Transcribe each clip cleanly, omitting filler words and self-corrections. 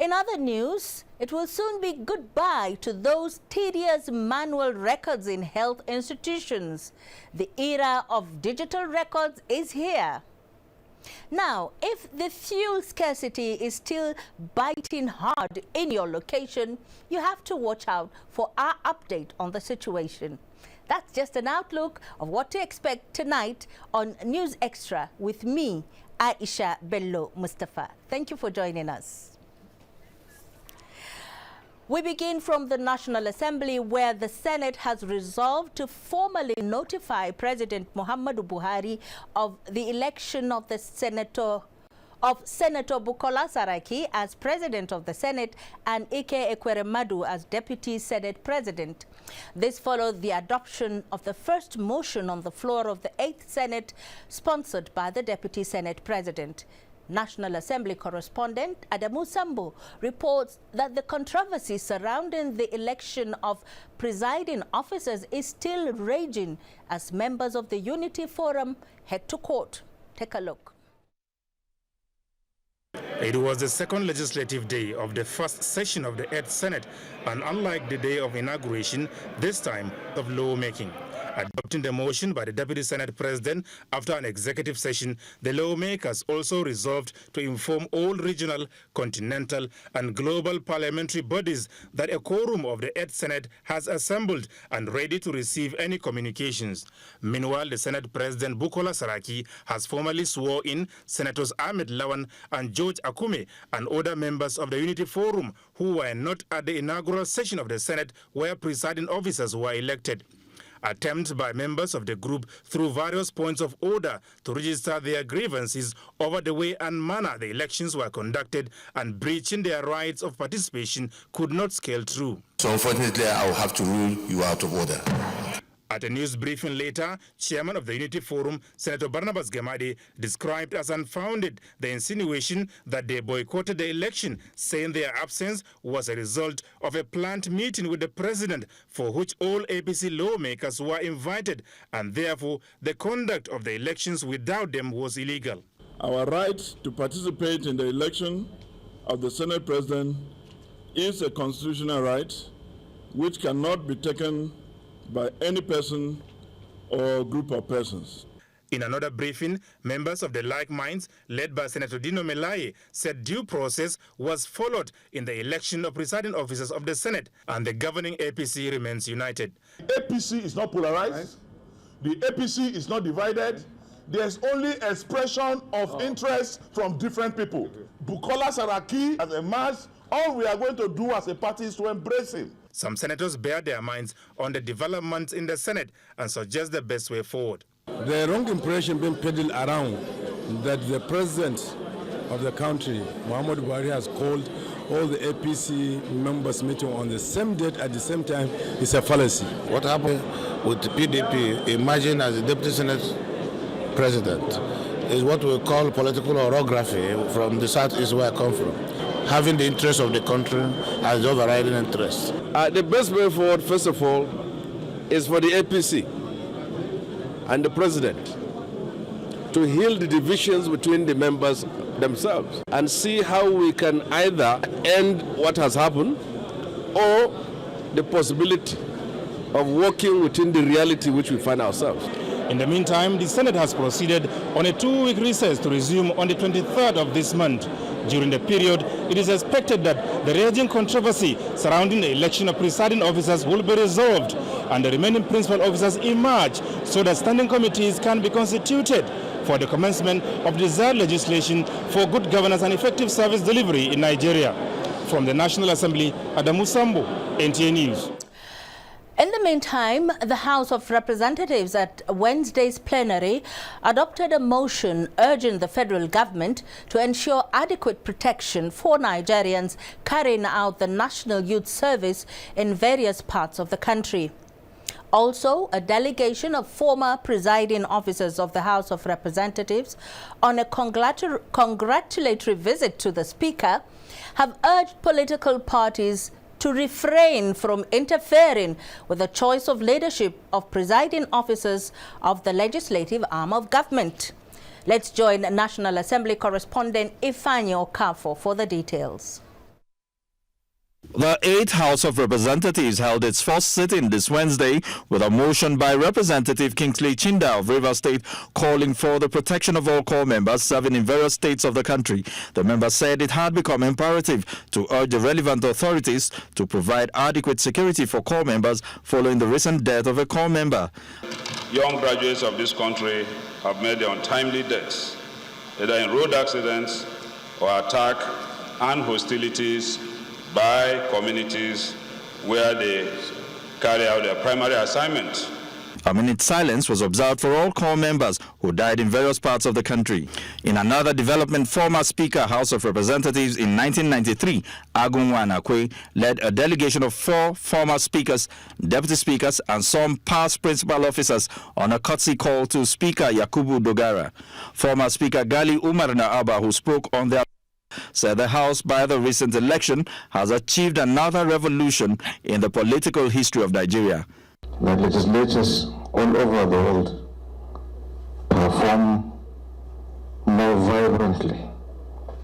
In other news, it will soon be goodbye to those tedious manual records in health institutions. The era of digital records is here. Now, if the fuel scarcity is still biting hard in your location, you have to watch out for our update on the situation. That's just an outlook of what to expect tonight on News Extra with me, Aisha Bello Mustafa. Thank you for joining us. We begin from the National Assembly, where the Senate has resolved to formally notify President Muhammadu Buhari of the election of Senator Bukola Saraki as President of the Senate and Ike Ekweremadu as Deputy Senate President. This followed the adoption of the first motion on the floor of the 8th Senate, sponsored by the Deputy Senate President. National Assembly correspondent Adamu Sambo reports that the controversy surrounding the election of presiding officers is still raging as members of the Unity Forum head to court. Take a look. It was the second legislative day of the first session of the 8th Senate, and unlike the day of inauguration, this time of lawmaking. Adopting the motion by the Deputy Senate President after an executive session, the lawmakers also resolved to inform all regional, continental, and global parliamentary bodies that a quorum of the 8th Senate has assembled and ready to receive any communications. Meanwhile, the Senate President Bukola Saraki has formally sworn in Senators Ahmed Lawan and George Akume and other members of the Unity Forum who were not at the inaugural session of the Senate where presiding officers were elected. Attempts by members of the group through various points of order to register their grievances over the way and manner the elections were conducted and breaching their rights of participation could not scale through. So unfortunately, I will have to rule you out of order. At a news briefing later, Chairman of the Unity Forum, Senator Barnabas Gemade, described as unfounded the insinuation that they boycotted the election, saying their absence was a result of a planned meeting with the president for which all APC lawmakers were invited, and therefore the conduct of the elections without them was illegal. Our right to participate in the election of the Senate President is a constitutional right which cannot be taken by any person or group of persons. In another briefing, members of the like minds, led by Senator Dino Melaye, said due process was followed in the election of presiding officers of the Senate, and the governing APC remains united. APC is not polarized. The APC is not divided. There's only expression of interest from different people. Bukola Saraki has emerged. All we are going to do as a party is to embrace him. Some senators bear their minds on the developments in the Senate and suggest the best way forward. The wrong impression being peddled around that the president of the country, Muhammadu Buhari, has called all the APC members meeting on the same date at the same time is a fallacy. What happened with the PDP emerging as the Deputy Senate President is what we call political orography from the southeast where I come from. Having the interest of the country as the overriding interest. The best way forward, first of all, is for the APC and the president to heal the divisions between the members themselves and see how we can either end what has happened or the possibility of working within the reality which we find ourselves. In the meantime, the Senate has proceeded on a 2-week recess to resume on the 23rd of this month. During the period, it is expected that the raging controversy surrounding the election of presiding officers will be resolved and the remaining principal officers emerge so that standing committees can be constituted for the commencement of desired legislation for good governance and effective service delivery in Nigeria. From the National Assembly, Adamu Sambo, NTA News. In the meantime, the House of Representatives at Wednesday's plenary adopted a motion urging the federal government to ensure adequate protection for Nigerians carrying out the National Youth Service in various parts of the country. Also, a delegation of former presiding officers of the House of Representatives on a congratulatory visit to the Speaker have urged political parties to refrain from interfering with the choice of leadership of presiding officers of the legislative arm of government. Let's join National Assembly correspondent Ifeanyi Okafor for the details. The 8th House of Representatives held its first sitting this Wednesday with a motion by Representative Kingsley Chinda of Rivers State calling for the protection of all corps members serving in various states of the country. The member said it had become imperative to urge the relevant authorities to provide adequate security for corps members following the recent death of a corps member. Young graduates of this country have made their untimely deaths, either in road accidents or attack and hostilities by communities where they carry out their primary assignment. A minute's silence was observed for all corps members who died in various parts of the country. In another development, former Speaker, House of Representatives in 1993, Agunwa Akwe, led a delegation of 4 former speakers, deputy speakers, and some past principal officers on a courtesy call to Speaker Yakubu Dogara. Former Speaker Gali Umar Naaba, who spoke on their said the House, by the recent election, has achieved another revolution in the political history of Nigeria. That legislatures all over the world perform more vibrantly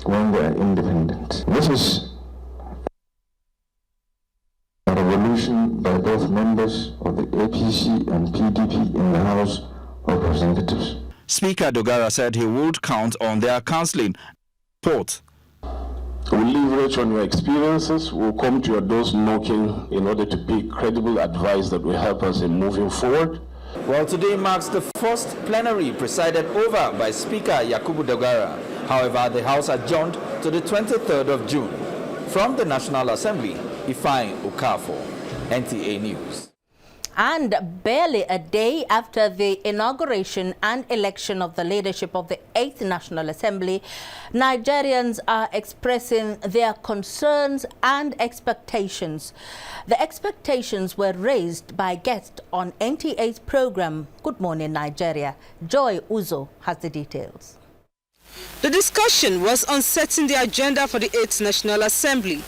when they are independent. This is a revolution by both members of the APC and PDP in the House of Representatives. Speaker Dogara said he would count on their counseling support. We'll leverage on your experiences. We'll come to your doors knocking in order to pick credible advice that will help us in moving forward. Well, today marks the first plenary presided over by Speaker Yakubu Dogara. However, the House adjourned to the 23rd of June. From the National Assembly, Ifeanyi Okafor, NTA News. And barely a day after the inauguration and election of the leadership of the 8th National Assembly, Nigerians are expressing their concerns and expectations. The expectations were raised by guests on NTA's program, Good Morning Nigeria. Joy Uzo has the details. The discussion was on setting the agenda for the 8th National Assembly.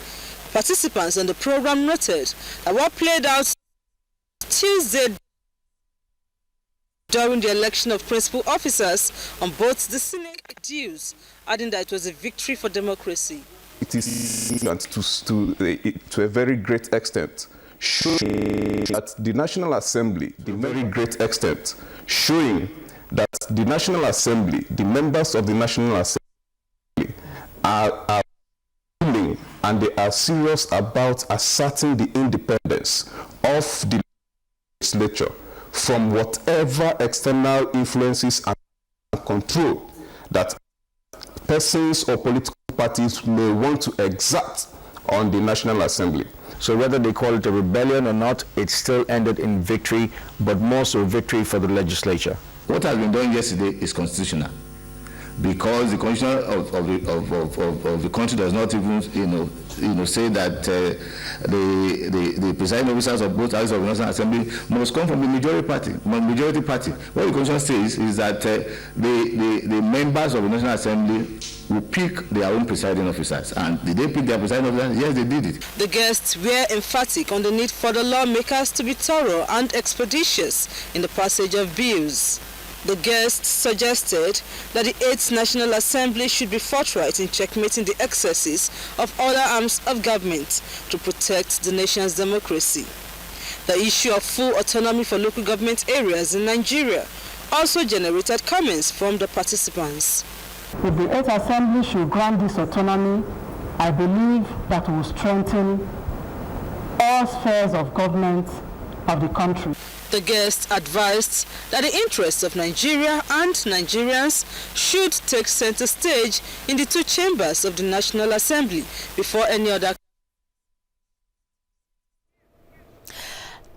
Participants on the program noted that what played out Tuesday during the election of principal officers on both the Senate dues, adding that it was a victory for democracy. It is to a very great extent showing that the National Assembly, the members of the National Assembly are willing and they are serious about asserting the independence of the legislature from whatever external influences and control that persons or political parties may want to exert on the National Assembly. So whether they call it a rebellion or not, it still ended in victory, but more so victory for the legislature. What has been done yesterday is constitutional, because the constitution of the country does not even say that the presiding officers of both houses of the National Assembly must come from the majority party. What the constitution says is that the members of the National Assembly will pick their own presiding officers. And did they pick their presiding officers? Yes, they did it. The guests were emphatic on the need for the lawmakers to be thorough and expeditious in the passage of bills. The guests suggested that the 8th National Assembly should be forthright in checkmating the excesses of other arms of government to protect the nation's democracy. The issue of full autonomy for local government areas in Nigeria also generated comments from the participants. If the 8th Assembly should grant this autonomy, I believe that will strengthen all spheres of government of the country. The guests advised that the interests of Nigeria and Nigerians should take center stage in the 2 chambers of the National Assembly before any other.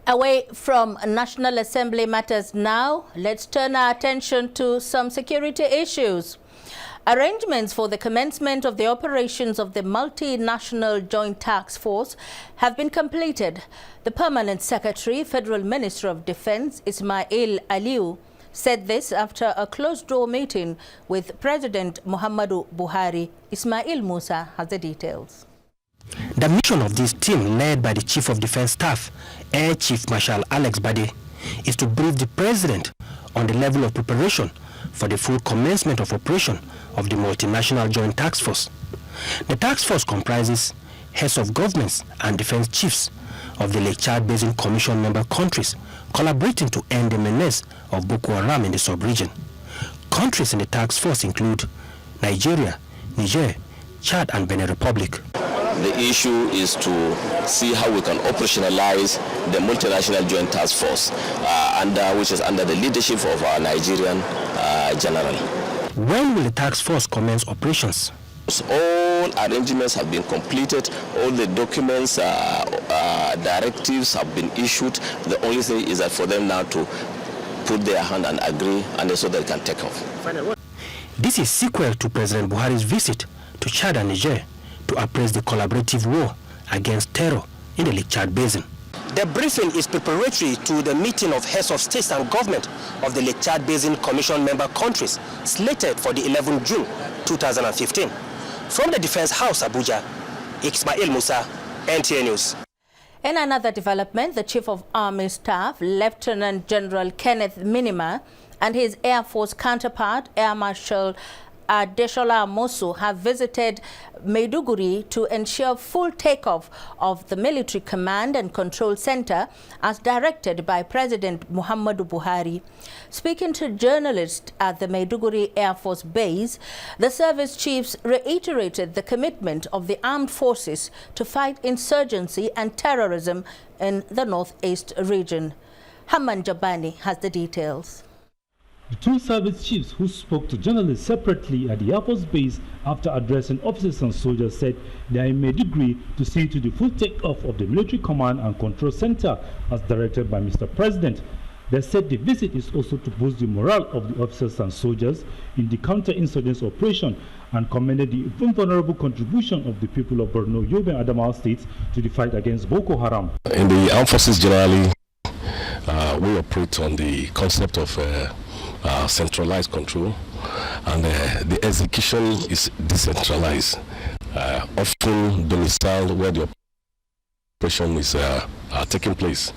Away from National Assembly matters now, let's turn our attention to some security issues. Arrangements for the commencement of the operations of the multinational joint task force have been completed. The Permanent Secretary, Federal Minister of Defense, Ismail Aliu, said this after a closed-door meeting with President Muhammadu Buhari. Ismail Musa has the details. The mission of this team, led by the Chief of Defense Staff, Air Chief Marshal Alex Bade, is to brief the President on the level of preparation for the full commencement of operation of the multinational joint task force. The task force comprises heads of governments and defense chiefs of the Lake Chad Basin Commission member countries collaborating to end the menace of Boko Haram in the sub-region. Countries in the task force include Nigeria, Niger, Chad and Benin Republic. The issue is to see how we can operationalize the multinational joint task force, which is under the leadership of our Nigerian general. When will the task force commence operations? All arrangements have been completed, all the documents, directives have been issued. The only thing is that for them now to put their hand and agree, and so they can take off. This is sequel to President Buhari's visit to Chad and Niger to appraise the collaborative war against terror in the Lake Chad Basin. The briefing is preparatory to the meeting of heads of states and government of the Lake Chad Basin Commission member countries slated for the 11th June 2015. From the Defense House, Abuja, Ismail Musa, NTA News. In another development, the Chief of Army Staff, Lieutenant General Kenneth Minima, and his Air Force counterpart, Air Marshal Adeshola Amosu, have visited Maiduguri to ensure full takeoff of the Military Command and Control Center as directed by President Muhammadu Buhari. Speaking to journalists at the Maiduguri Air Force Base, the service chiefs reiterated the commitment of the armed forces to fight insurgency and terrorism in the Northeast region. Haman Jabani has the details. The two service chiefs who spoke to journalists separately at the Air Force Base after addressing officers and soldiers said they are in Maiduguri to see to the full takeoff of the Military Command and Control Center as directed by Mr. President. They said the visit is also to boost the morale of the officers and soldiers in the counter-insurgency operation and commended the invulnerable contribution of the people of Borno, Yobe and Adamawa states to the fight against Boko Haram. In the armed forces generally, we operate on the concept of centralized control, and the execution is decentralized, often domiciled where the operation is taking place.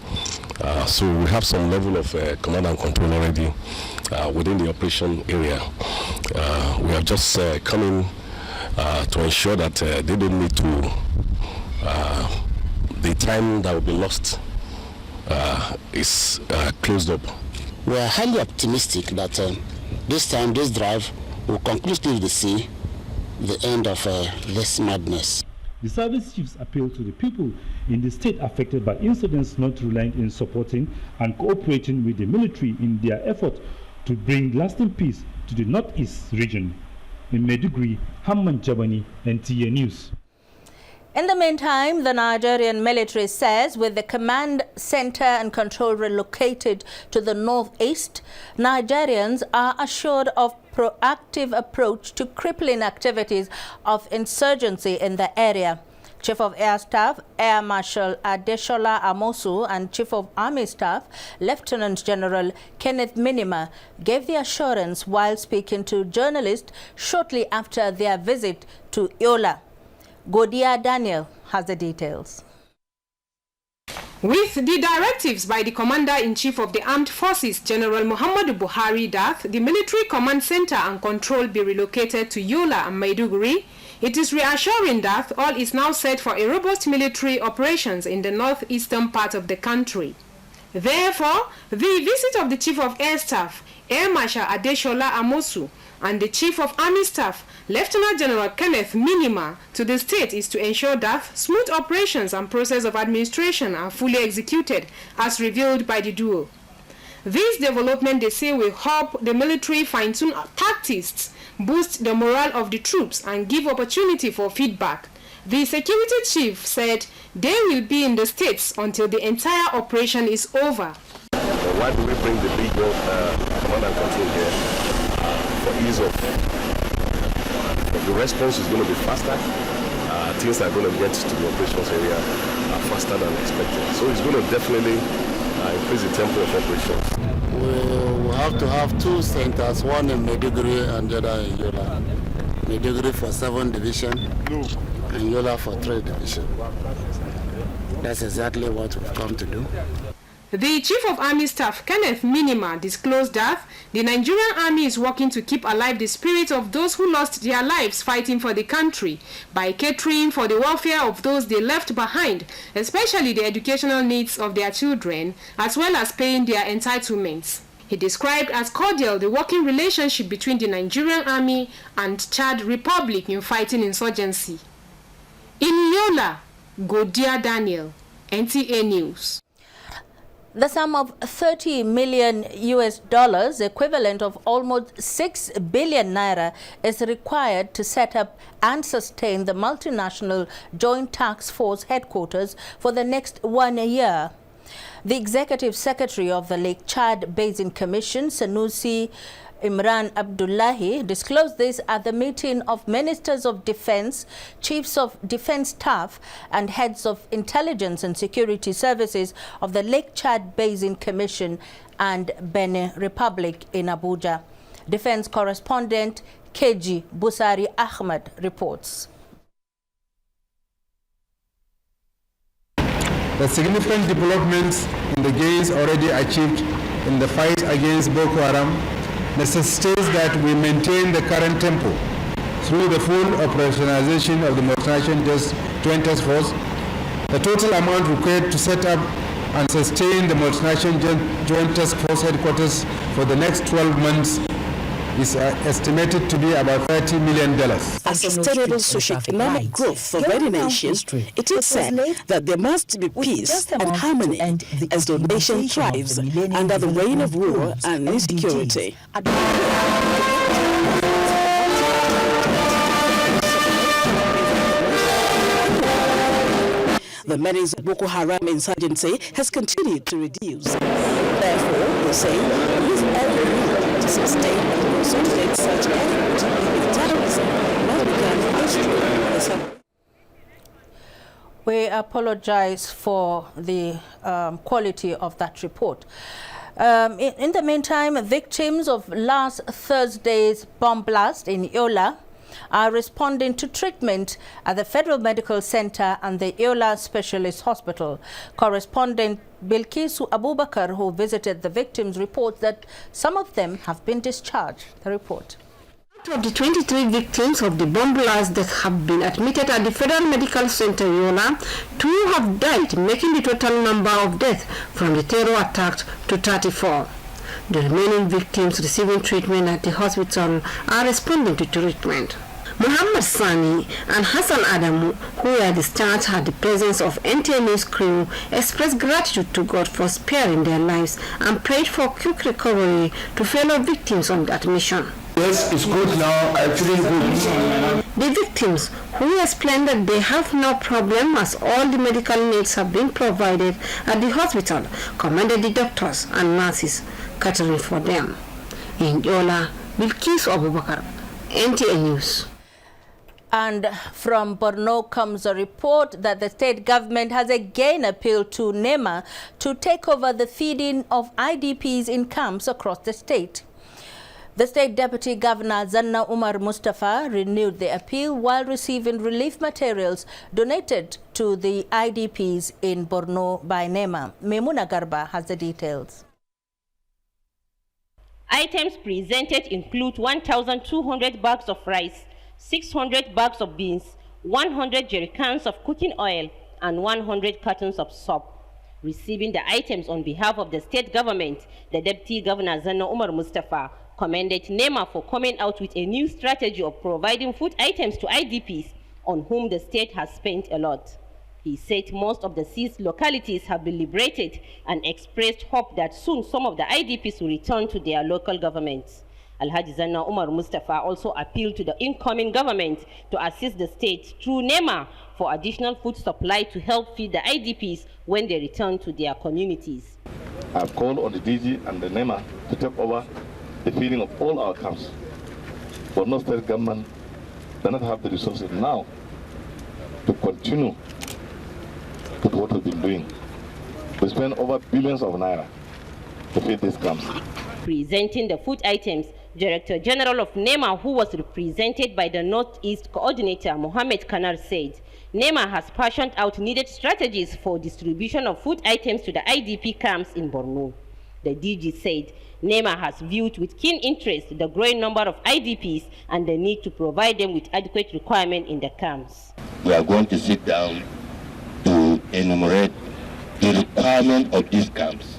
So we have some level of command and control already within the operation area. We have just come in to ensure that they don't need to, the time that will be lost is closed up. We are highly optimistic that this time, this drive will conclusively see the end of this madness. The service chiefs appeal to the people in the state affected by incidents not relying in supporting and cooperating with the military in their effort to bring lasting peace to the Northeast region. In Maiduguri, Hamman Jabani, NTA News. In the meantime, the Nigerian military says with the command center and control relocated to the northeast, Nigerians are assured of proactive approach to crippling activities of insurgency in the area. Chief of Air Staff, Air Marshal Adeshola Amosu, and Chief of Army Staff, Lieutenant General Kenneth Minima, gave the assurance while speaking to journalists shortly after their visit to Yola. Godia Daniel has the details. With the directives by the Commander-in-Chief of the Armed Forces, General Muhammadu Buhari, that the Military Command Center and Control be relocated to Yola and Maiduguri, it is reassuring that all is now set for a robust military operations in the northeastern part of the country. Therefore, the visit of the Chief of Air Staff, Air Marshal Adeshola Amosu, and the Chief of Army Staff, Lieutenant General Kenneth Minima, to the state is to ensure that smooth operations and process of administration are fully executed as revealed by the duo. This development, they say, will help the military fine-tune tactics, boost the morale of the troops, and give opportunity for feedback. The security chief said they will be in the states until the entire operation is over. Why do we bring the big command and control here? For ease of the response is going to be faster. Things are going to get to the operations area faster than expected. So it's going to definitely increase the tempo of operations. We will have to have two centers, one in Maiduguri and the other in Yola. Maiduguri for 7 Division and Yola for 3 Division. That's exactly what we've come to do. The Chief of Army Staff, Kenneth Minima, disclosed that the Nigerian Army is working to keep alive the spirit of those who lost their lives fighting for the country by catering for the welfare of those they left behind, especially the educational needs of their children, as well as paying their entitlements. He described as cordial the working relationship between the Nigerian Army and Chad Republic in fighting insurgency. In Yola, Godia Daniel, NTA News. The sum of $30 million, equivalent of almost 6 billion naira, is required to set up and sustain the multinational Joint Task Force headquarters for the next 1 year. The Executive Secretary of the Lake Chad Basin Commission, Sanusi Imran Abdullahi, disclosed this at the meeting of Ministers of Defense, Chiefs of Defense Staff and Heads of Intelligence and Security Services of the Lake Chad Basin Commission and Benin Republic in Abuja. Defense correspondent KG Busari Ahmed reports. The significant developments in the gains already achieved in the fight against Boko Haram necessitates that we maintain the current tempo through the full operationalization of the multinational Joint Task Force. The total amount required to set up and sustain the multinational Joint Task Force headquarters for the next 12 months is estimated to be about $30 million. A sustainable socio-economic growth for many nations, it is said that there must be peace and harmony as the nation thrives under the reign of war and insecurity. The menace of Boko Haram insurgency has continued to reduce. Therefore, they say there is every need to sustain and consolidate such efforts if terrorism not become mainstream. We apologize for the quality of that report. In the meantime, victims of last Thursday's bomb blast in Yola are responding to treatment at the Federal Medical Center and the Yola Specialist Hospital. Correspondent Bilkisu Abubakar, who visited the victims, reports that some of them have been discharged. The report. Out of the 23 victims of the bomb blast that have been admitted at the Federal Medical Center Yola, 2 have died, making the total number of deaths from the terror attack to 34. The remaining victims receiving treatment at the hospital are responding to treatment. Muhammad Sani and Hassan Adamu, who were discharged at the presence of NTA News crew, expressed gratitude to God for sparing their lives and prayed for quick recovery to fellow victims on that mission. Yes, it's good now. I feel good. The victims, who explained that they have no problem as all the medical needs have been provided at the hospital, commended the doctors and nurses catering for them. In Yola, Bilkisu Abubakar, NTA News. And from Borno comes a report that the state government has again appealed to NEMA to take over the feeding of IDPs in camps across the state. The State Deputy Governor Zanna Umar Mustafa renewed the appeal while receiving relief materials donated to the IDPs in Borno by NEMA. Memuna Garba has the details. Items presented include 1,200 bags of rice, 600 bags of beans, 100 jerrycans of cooking oil, and 100 cartons of soap. Receiving the items on behalf of the state government, the Deputy Governor Zanna Umar Mustafa commended NEMA for coming out with a new strategy of providing food items to IDPs on whom the state has spent a lot. He said most of the seized localities have been liberated and expressed hope that soon some of the IDPs will return to their local governments. Alhaji Zanna Umar Mustafa also appealed to the incoming government to assist the state through NEMA for additional food supply to help feed the IDPs when they return to their communities. I've called on the DG and the NEMA to take over the feeding of all our camps. But no state government does not have the resources now to continue with what we've been doing. We spend over billions of naira to feed these camps. Presenting the food items, Director General of NEMA, who was represented by the Northeast Coordinator, Mohammed Kanar, said NEMA has portioned out needed strategies for distribution of food items to the IDP camps in Borno. The DG said NEMA has viewed with keen interest the growing number of IDPs and the need to provide them with adequate requirement in the camps. We are going to sit down to enumerate the requirement of these camps,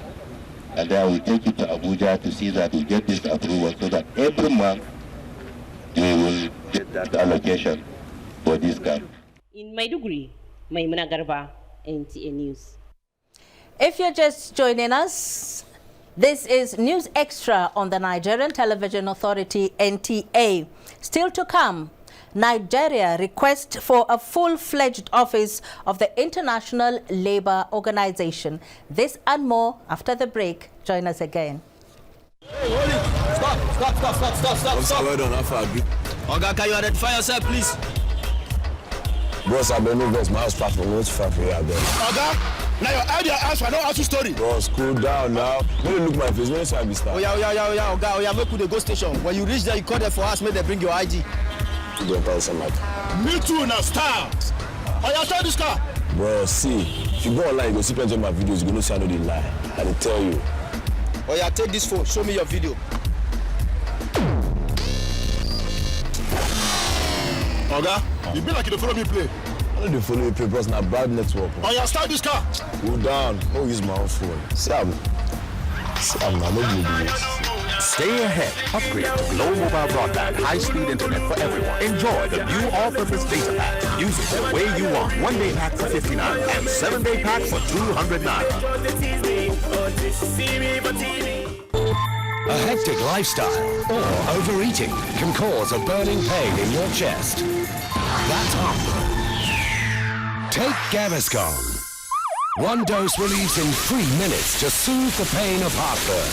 and then we take it to Abuja to see that we get this approval so that every month we will get that allocation for this camp. In Maiduguri, Maimuna Garba, NTA News. If you're just joining us, this is News Extra on the Nigerian Television Authority, NTA. Still to come, Nigeria request for a full-fledged office of the International Labour Organization. This and more after the break. Join us again. Hey, stop. Well done, Oga, can you identify yourself, please? Boss, I've been over my house far from here, Oga, now your idea answer, no answer story. Boss, cool down now. When you look my face, when I be start. Oh yeah, Oga, make the go station. When you reach there, you call them for us, make them bring your ID. You don't answer my. Me too, now start. Oh yeah, start this car. Bro, see, if you go online, you go see plenty of my videos, you go know say I know the lie. I will tell you. Oh yeah, take this phone, show me your video. Oga, you be like you follow me play. I don't follow you play, bros. Now bad network. Oh yeah, start this car. Go down. Don't use my own phone. I'm not going to do this. Stay ahead. Upgrade to Glow Mobile Broadband, high-speed internet for everyone. Enjoy the new all-purpose data pack. Use it the way you want. 1-day pack for 59 and 7-day pack for 200 naira. A hectic lifestyle or overeating can cause a burning pain in your chest. That's heartburn. Take Gaviscon. One dose relieves in 3 minutes to soothe the pain of heartburn.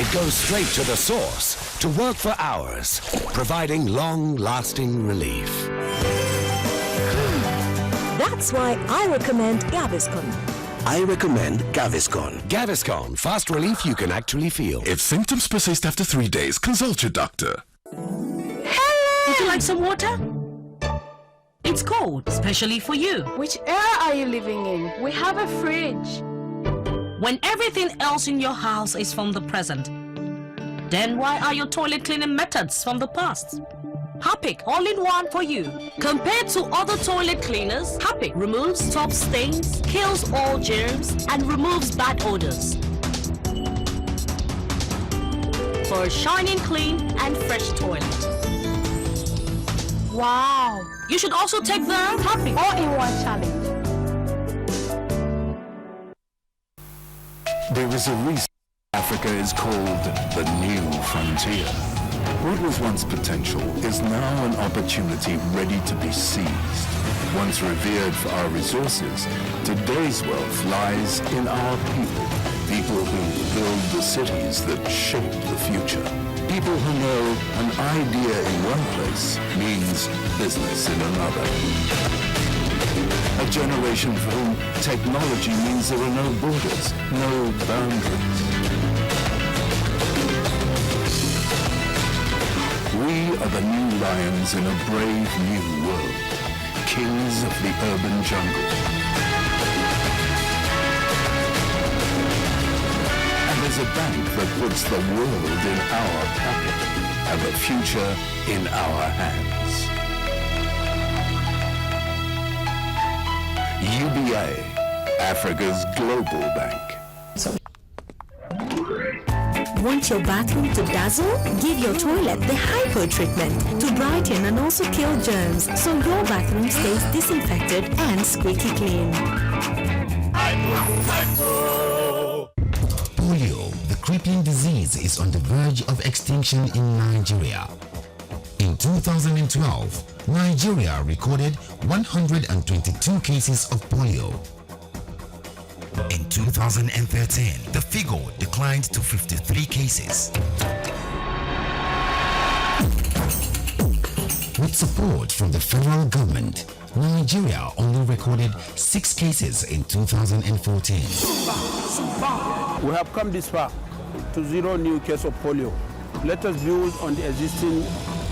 It goes straight to the source to work for hours, providing long-lasting relief. That's why I recommend Gaviscon. I recommend Gaviscon. Gaviscon, fast relief you can actually feel. If symptoms persist after 3 days, consult your doctor. Hey! Would you like some water? It's cold, especially for you. Which era are you living in? We have a fridge. When everything else in your house is from the present, then why are your toilet cleaning methods from the past? Harpic, all-in-one for you. Compared to other toilet cleaners, Harpic removes top stains, kills all germs, and removes bad odors. For a shining, clean, and fresh toilet. Wow! You should also take the Harpic all-in-one challenge. There is a reason Africa is called the new frontier. What was once potential is now an opportunity ready to be seized. Once revered for our resources, today's wealth lies in our people. People who build the cities that shape the future. People who know an idea in one place means business in another. A generation for whom technology means there are no borders, no boundaries. We are the new lions in a brave new world, kings of the urban jungle. And as a bank that puts the world in our pocket and the future in our hands. UBA, Africa's global bank. Want your bathroom to dazzle? Give your toilet the Hypo treatment to brighten and also kill germs so your bathroom stays disinfected and squeaky clean. Polio, the crippling disease, is on the verge of extinction in Nigeria. In 2012, Nigeria recorded 122 cases of polio. In 2013, the figure declined to 53 cases. With support from the federal government, Nigeria only recorded 6 cases in 2014. We have come this far to 0 new case of polio. Let us build on the existing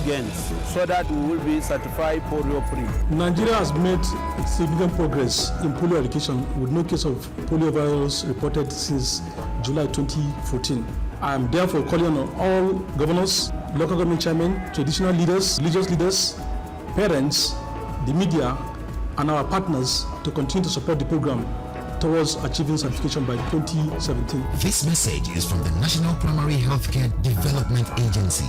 gains so that we will be certified polio-free. Nigeria has made significant progress in polio eradication with no case of poliovirus reported since July 2014. I am therefore calling on all governors, local government chairmen, traditional leaders, religious leaders, parents, the media, and our partners to continue to support the program towards achieving certification by 2017. This message is from the National Primary Healthcare Development Agency.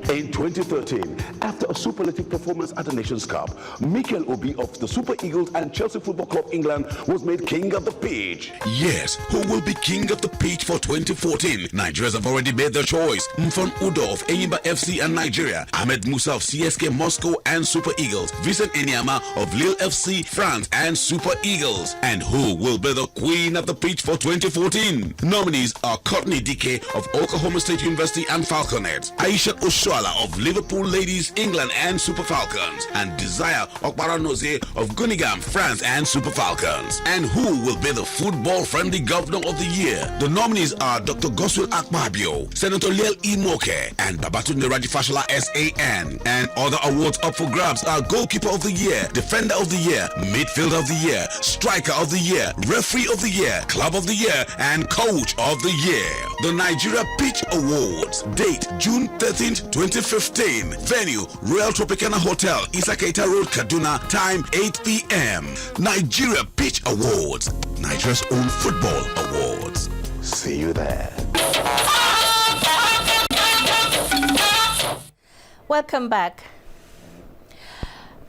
In 2013, after a superlative performance at the Nations Cup, Mikel Obi of the Super Eagles and Chelsea Football Club England was made king of the pitch. Yes, who will be king of the pitch for 2014? Nigerians have already made their choice. Mfon Udo of Enyimba FC and Nigeria, Ahmed Musa of CSK Moscow and Super Eagles, Vincent Enyama of Lille FC, France and Super Eagles. And who will be the queen of the pitch for 2014? Nominees are Courtney Dike of Oklahoma State University and Falconets, Aisha Oshoala of Liverpool Ladies, England and Super Falcons, and Desire Okbaranoze of Gunigam, France and Super Falcons. And who will be the football-friendly governor of the year? The nominees are Dr. Goswell Akmabio, Senator Liel Imoke, and Babatunde Rajifashola SAN. And other awards up for grabs are Goalkeeper of the Year, Defender of the Year, Midfielder of the Year, Striker of the Year, Referee of the Year, Club of the Year, and Coach of the Year. The Nigeria Pitch Awards. Date June 13th, 2015. Venue Royal Tropicana Hotel, Isakaita Road, Kaduna. Time 8 p.m. Nigeria Pitch Awards, Nigeria's own football awards. See you there. Welcome back.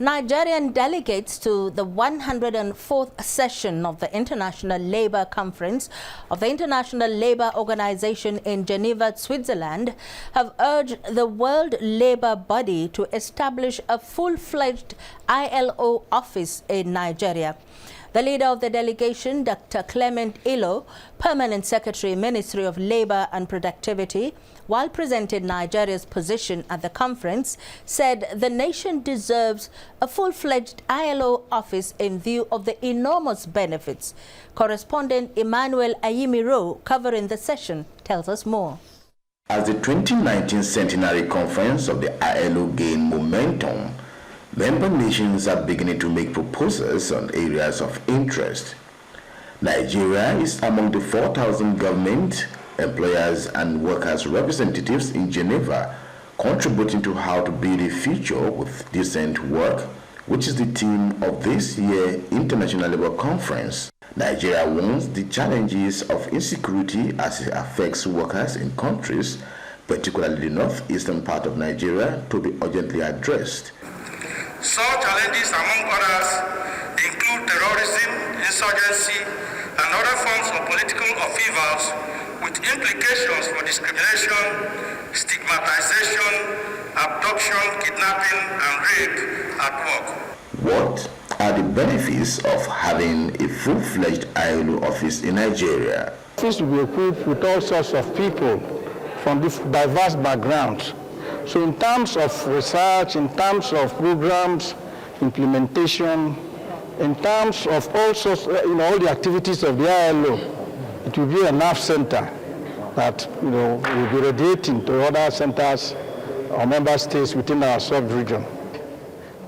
Nigerian delegates to the 104th session of the International Labour Conference of the International Labour Organization in Geneva, Switzerland, have urged the World Labour Body to establish a full-fledged ILO office in Nigeria. The leader of the delegation, Dr. Clement Ilo, Permanent Secretary, Ministry of Labour and Productivity, while presenting Nigeria's position at the conference, said the nation deserves a full-fledged ILO office in view of the enormous benefits. Correspondent Emmanuel Ayimiro, covering the session, tells us more. As the 2019 Centenary Conference of the ILO gained momentum, member nations are beginning to make proposals on areas of interest. Nigeria is among the 4,000 government, employers and workers representatives in Geneva contributing to how to build a future with decent work, which is the theme of this year's International Labour Conference. Nigeria wants the challenges of insecurity as it affects workers in countries, particularly the northeastern part of Nigeria, to be urgently addressed. Such challenges, among others, include terrorism, insurgency, and other forms of political upheavals with implications for discrimination, stigmatization, abduction, kidnapping, and rape at work. What are the benefits of having a full-fledged ILO office in Nigeria? The office will be equipped with all sorts of people from diverse backgrounds. So in terms of research, in terms of programs, implementation, in terms of all sorts, all the activities of the ILO, it will be a nerve center that will be radiating to other centers or member states within our sub-region.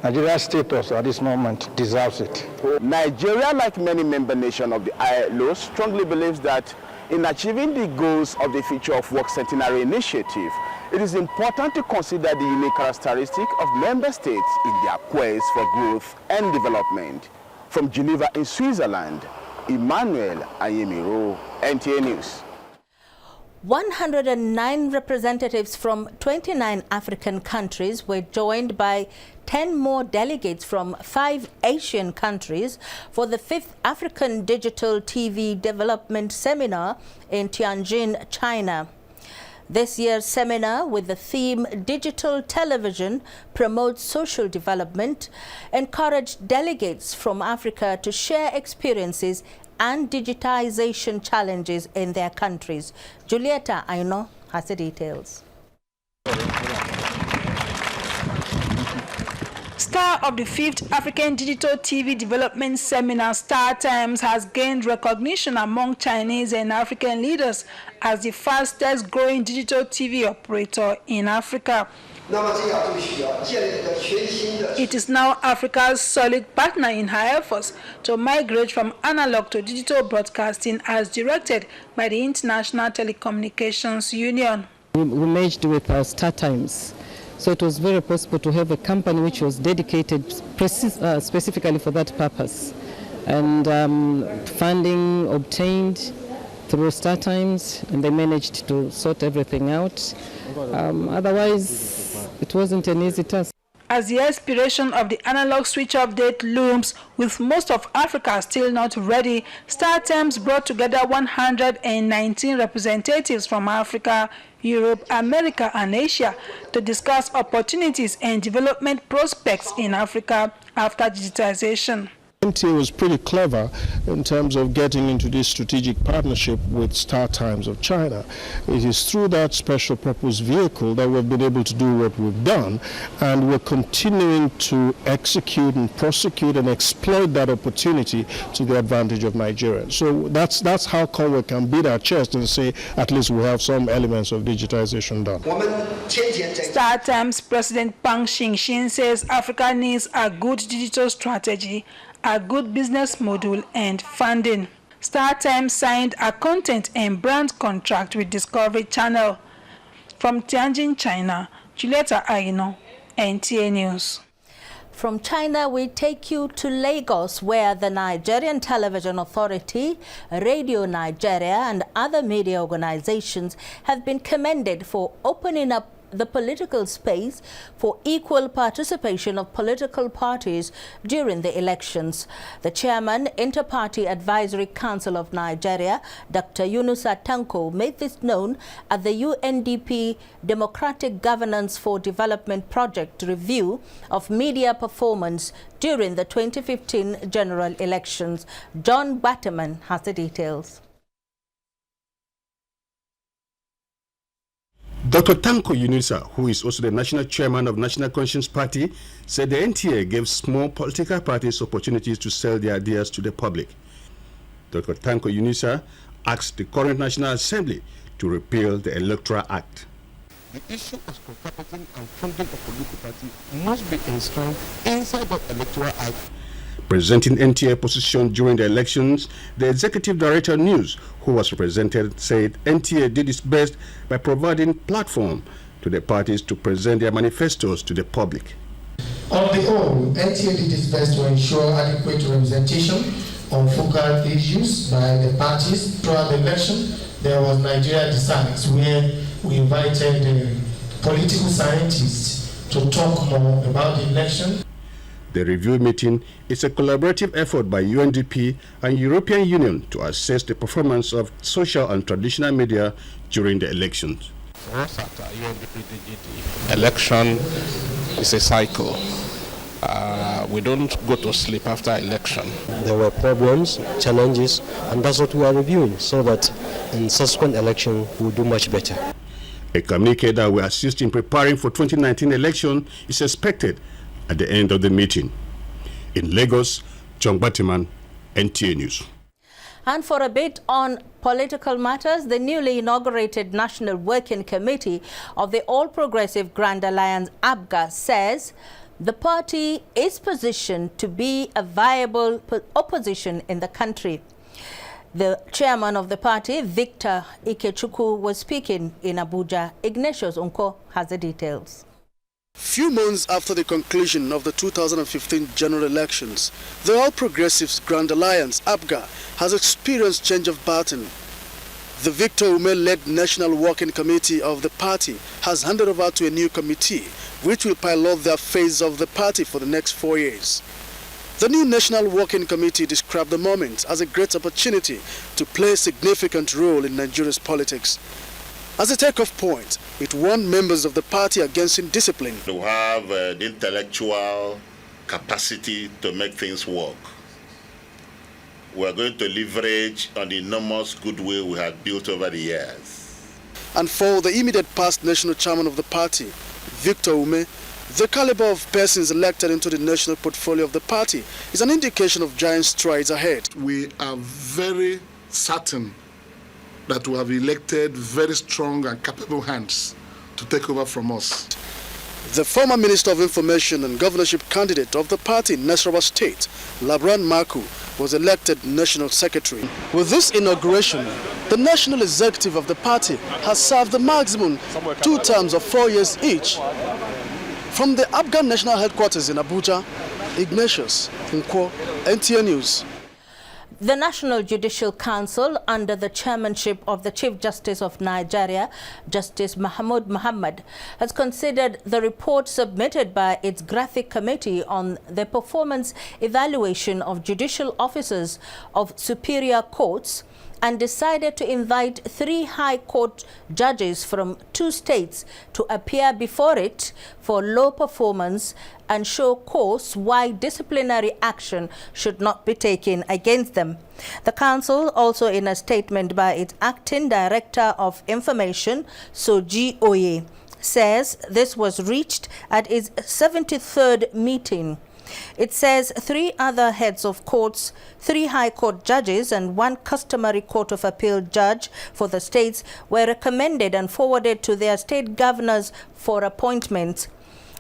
Nigeria's status at this moment deserves it. Nigeria, like many member nations of the ILO, strongly believes that in achieving the goals of the Future of Work Centenary Initiative, it is important to consider the unique characteristics of member states in their quest for growth and development. From Geneva in Switzerland, Emmanuel Ayemiro, NTA News. 109 representatives from 29 African countries were joined by 10 more delegates from 5 Asian countries for the 5th African Digital TV Development Seminar in Tianjin, China. This year's seminar, with the theme Digital Television Promotes Social Development, encouraged delegates from Africa to share experiences and digitization challenges in their countries. Julieta Aino has the details. Star of the 5th African Digital TV Development Seminar, Star Times, has gained recognition among Chinese and African leaders as the fastest growing digital TV operator in Africa. It is now Africa's solid partner in her efforts to migrate from analog to digital broadcasting as directed by the International Telecommunications Union. We merged with StarTimes, so it was very possible to have a company which was dedicated specifically for that purpose. And funding obtained through StarTimes, and they managed to sort everything out. Otherwise, it wasn't an easy task. As the expiration of the analog switch-off date looms, with most of Africa still not ready, StarTimes brought together 119 representatives from Africa, Europe, America, and Asia to discuss opportunities and development prospects in Africa after digitization. NTA was pretty clever in terms of getting into this strategic partnership with StarTimes of China. It is through that special purpose vehicle that we've been able to do what we've done, and we're continuing to execute and prosecute and exploit that opportunity to the advantage of Nigerians. So that's how come we can beat our chest and say at least we have some elements of digitization done. StarTimes President Pang Xingxin says Africa needs a good digital strategy, a good business model, and funding. StarTimes signed a content and brand contract with Discovery Channel. From Tianjin, China, Julieta Aino, NTA News. From China, we take you to Lagos, where the Nigerian Television Authority, Radio Nigeria, and other media organizations have been commended for opening up the political space for equal participation of political parties during the elections. The chairman, Inter-Party Advisory Council of Nigeria, Dr. Yunusa Tanko, made this known at the UNDP Democratic Governance for Development Project review of media performance during the 2015 general elections. John Batterman has the details. Dr. Tanko Yunusa, who is also the national chairman of National Conscience Party, said the NTA gave small political parties opportunities to sell their ideas to the public. Dr. Tanko Yunusa asked the current National Assembly to repeal the Electoral Act. The issue of co-operating and funding of political parties must be enshrined inside the Electoral Act. Presenting NTA position during the elections, the executive director news, who was represented, said NTA did its best by providing platform to the parties to present their manifestos to the public. On the whole, NTA did its best to ensure adequate representation on focal issues by the parties throughout the election. There was Nigeria Decides, where we invited political scientists to talk more about the election. The review meeting is a collaborative effort by UNDP and European Union to assess the performance of social and traditional media during the elections. For us at UNDP DGT, election is a cycle. We don't go to sleep after election. There were problems, challenges, and that's what we are reviewing, so that in subsequent election we'll do much better. A communique that will assist in preparing for 2019 election is expected at the end of the meeting. In Lagos, John Batterman, NTA News. And for a bit on political matters, the newly inaugurated National Working Committee of the All Progressive Grand Alliance, ABGA, says the party is positioned to be a viable opposition in the country. The chairman of the party, Victor Ikechukwu, was speaking in Abuja. Ignatius Unko has the details. Few months after the conclusion of the 2015 general elections, the All Progressives Grand Alliance, ABGA, has experienced change of baton. The Victor Ume-led National Working Committee of the party has handed over to a new committee, which will pilot the affairs of the party for the next 4 years. The new National Working Committee described the moment as a great opportunity to play a significant role in Nigeria's politics. As a takeoff point, it warned members of the party against indiscipline. To have the intellectual capacity to make things work. We are going to leverage on the enormous goodwill we have built over the years. And for the immediate past national chairman of the party, Victor Ume, the caliber of persons elected into the national portfolio of the party is an indication of giant strides ahead. We are very certain that we have elected very strong and capable hands to take over from us. The former Minister of Information and governorship candidate of the party in Nasarawa State, Labran Maku, was elected National Secretary. With this inauguration, the National Executive of the party has served the maximum 2 terms of 4 years each. From the Afghan National Headquarters in Abuja, Ignatius Nkwo, NTA News. The National Judicial Council, under the chairmanship of the Chief Justice of Nigeria, Justice Mahmoud Muhammad, has considered the report submitted by its Graphic Committee on the performance evaluation of judicial officers of superior courts and decided to invite 3 High Court judges from 2 states to appear before it for low performance and show course why disciplinary action should not be taken against them. The Council, also in a statement by its Acting Director of Information, Soji Oye, says this was reached at its 73rd meeting. It says 3 other heads of courts, 3 High Court judges and 1 customary Court of Appeal judge for the states were recommended and forwarded to their state governors for appointment.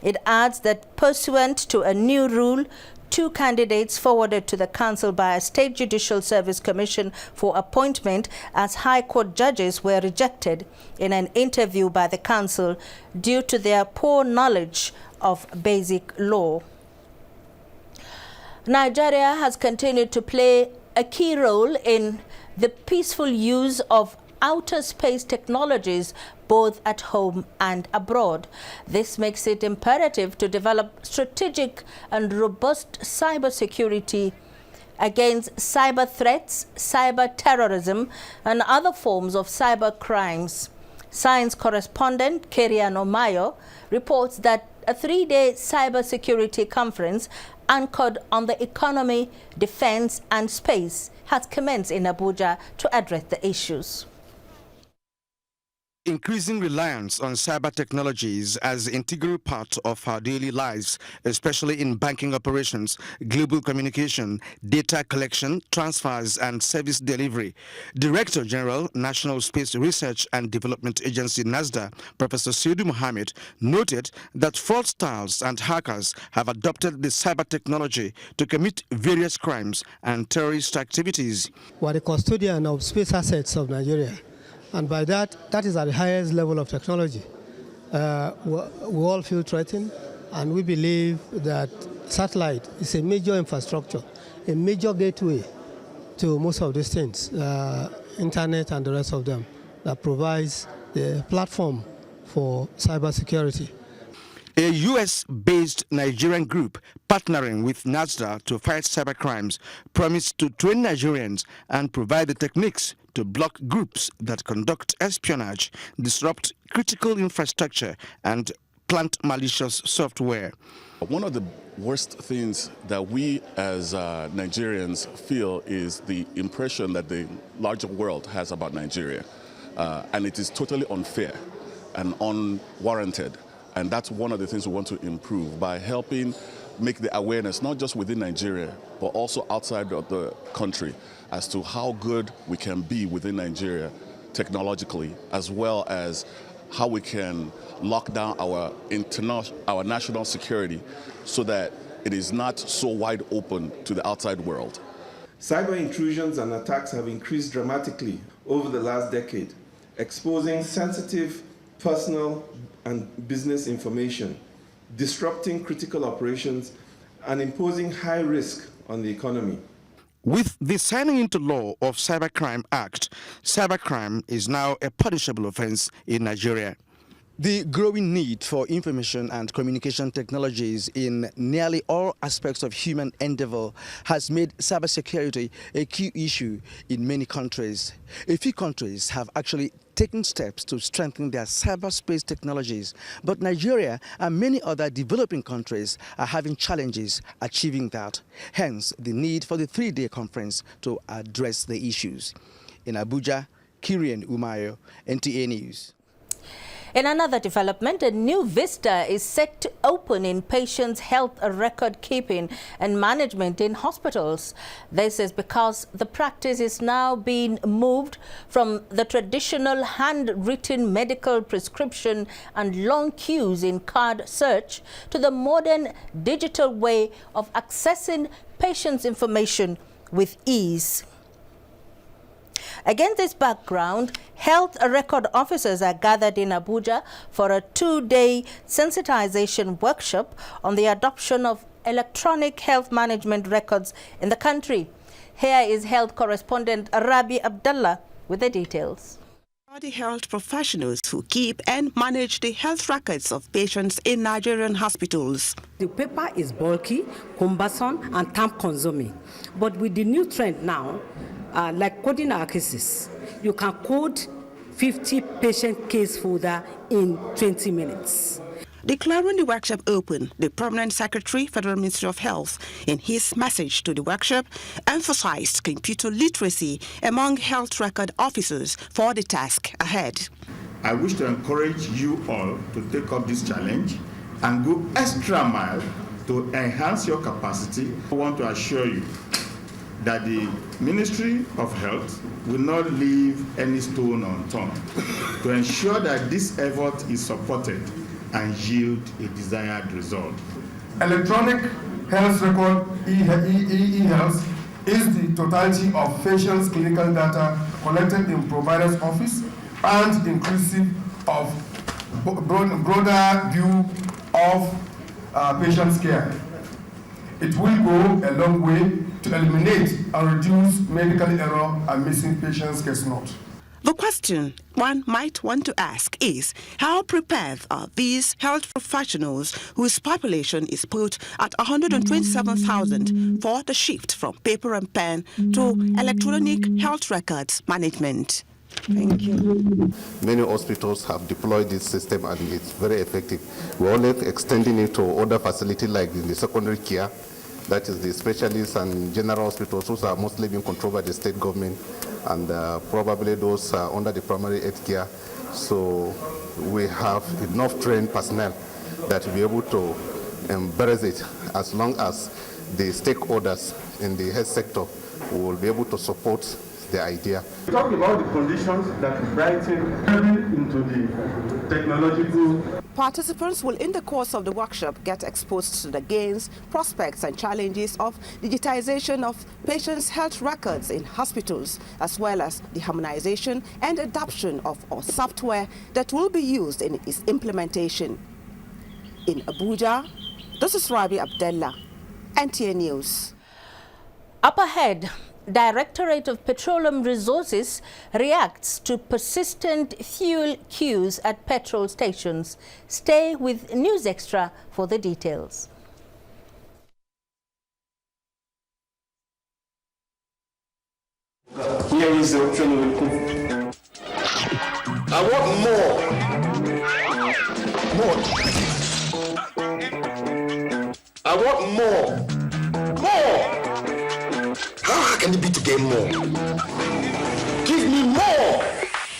It adds that pursuant to a new rule, 2 candidates forwarded to the Council by a State Judicial Service Commission for appointment as High Court judges were rejected in an interview by the Council due to their poor knowledge of basic law. Nigeria has continued to play a key role in the peaceful use of outer space technologies both at home and abroad. This makes it imperative to develop strategic and robust cybersecurity against cyber threats, cyber terrorism, and other forms of cyber crimes. Science correspondent Kerian Omayo reports that a 3-day cybersecurity conference anchored on the economy, defense, and space has commenced in Abuja to address the issues. Increasing reliance on cyber technologies as an integral part of our daily lives, especially in banking operations, global communication, data collection, transfers, and service delivery. Director General, National Space Research and Development Agency, NASDA, Professor Saidu Mohammed, noted that fraudsters and hackers have adopted the cyber technology to commit various crimes and terrorist activities. We are the custodian of space assets of Nigeria. And by that is at the highest level of technology. We all feel threatened, and we believe that satellite is a major infrastructure, a major gateway to most of these things, internet and the rest of them, that provides the platform for cybersecurity. A U.S.-based Nigerian group partnering with NASDA to fight cybercrimes promised to train Nigerians and provide the techniques to block groups that conduct espionage, disrupt critical infrastructure, and plant malicious software. One of the worst things that we as Nigerians feel is the impression that the larger world has about Nigeria. And it is totally unfair and unwarranted. And that's one of the things we want to improve by helping make the awareness, not just within Nigeria, but also outside of the country, as to how good we can be within Nigeria technologically, as well as how we can lock down our national security so that it is not so wide open to the outside world. Cyber intrusions and attacks have increased dramatically over the last decade, exposing sensitive personal and business information, disrupting critical operations, and imposing high risk on the economy. With the signing into law of Cybercrime Act, cybercrime is now a punishable offense in Nigeria. The growing need for information and communication technologies in nearly all aspects of human endeavor has made cybersecurity a key issue in many countries. A few countries have actually taken steps to strengthen their cyberspace technologies, but Nigeria and many other developing countries are having challenges achieving that. Hence, the need for the 3-day conference to address the issues. In Abuja, Kirian Umayo, NTA News. In another development, a new vista is set to open in patients' health record keeping and management in hospitals. This is because the practice is now being moved from the traditional handwritten medical prescription and long queues in card search to the modern digital way of accessing patients' information with ease. Against this background, health record officers are gathered in Abuja for a 2-day sensitization workshop on the adoption of electronic health management records in the country. Here is health correspondent Rabi Abdallah with the details. The health professionals who keep and manage the health records of patients in Nigerian hospitals. The paper is bulky, cumbersome, and time-consuming. But with the new trend now, like coding our cases, you can code 50 patient case folder in 20 minutes. Declaring the workshop open, the Permanent Secretary, Federal Ministry of Health, in his message to the workshop, emphasized computer literacy among health record officers for the task ahead. I wish to encourage you all to take up this challenge and go extra mile to enhance your capacity. I want to assure you that the Ministry of Health will not leave any stone unturned to ensure that this effort is supported and yield a desired result. Electronic health record, e-health, is the totality of patients' clinical data collected in provider's office and inclusive of broader view of patient's care. It will go a long way to eliminate and reduce medical error and missing patients' case notes. The question one might want to ask is, how prepared are these health professionals whose population is put at 127,000 for the shift from paper and pen to electronic health records management? Thank you. Many hospitals have deployed this system and it's very effective. We're only extending it to other facilities like in the secondary care, that is the specialists and general hospitals, which are mostly being controlled by the state government, and probably those under the primary health care. So we have enough trained personnel that will be able to embrace it as long as the stakeholders in the health sector will be able to support the idea. We talk about the conditions that brighten into the technological. Participants will, in the course of the workshop, get exposed to the gains, prospects and challenges of digitization of patients' health records in hospitals, as well as the harmonization and adoption of software that will be used in its implementation. In Abuja, this is Rabi Abdallah, NTA News. Up ahead, Directorate of Petroleum Resources reacts to persistent fuel queues at petrol stations. Stay with News Extra for the details. Here is the option. I want more. I want more. More. How hard can it be to get more? Give me more!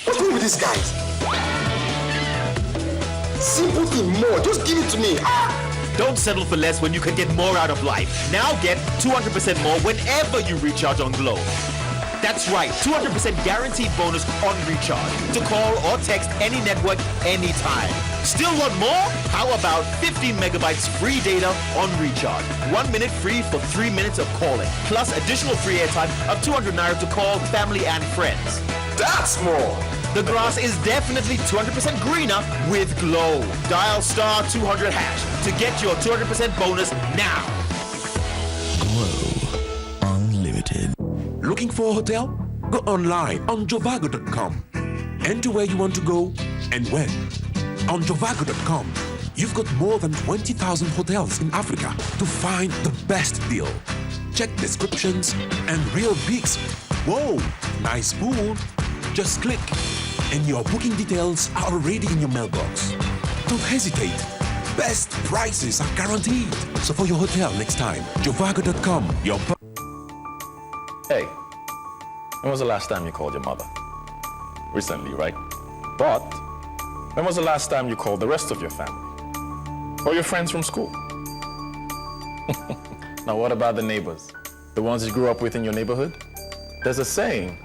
What's wrong with these guys? Simple thing, more. Just give it to me. Don't settle for less when you can get more out of life. Now get 200% more whenever you recharge on Glow. That's right, 200% guaranteed bonus on recharge. To call or text any network anytime. Still want more? How about 15 megabytes free data on recharge? 1 minute free for 3 minutes of calling. Plus additional free airtime of 200 naira to call family and friends. That's more. The grass is definitely 200% greener with Glow. Dial star 200 hash to get your 200% bonus now. Glow Unlimited. Looking for a hotel? Go online on jovago.com. Enter where you want to go and when. On jovago.com, you've got more than 20,000 hotels in Africa to find the best deal. Check descriptions and real pics. Whoa, nice pool. Just click and your booking details are already in your mailbox. Don't hesitate. Best prices are guaranteed. So for your hotel next time, jovago.com, your... Hey, when was the last time you called your mother? Recently, right? But When was the last time you called the rest of your family? Or your friends from school? Now what about the neighbors? The ones you grew up with in your neighborhood? There's a saying,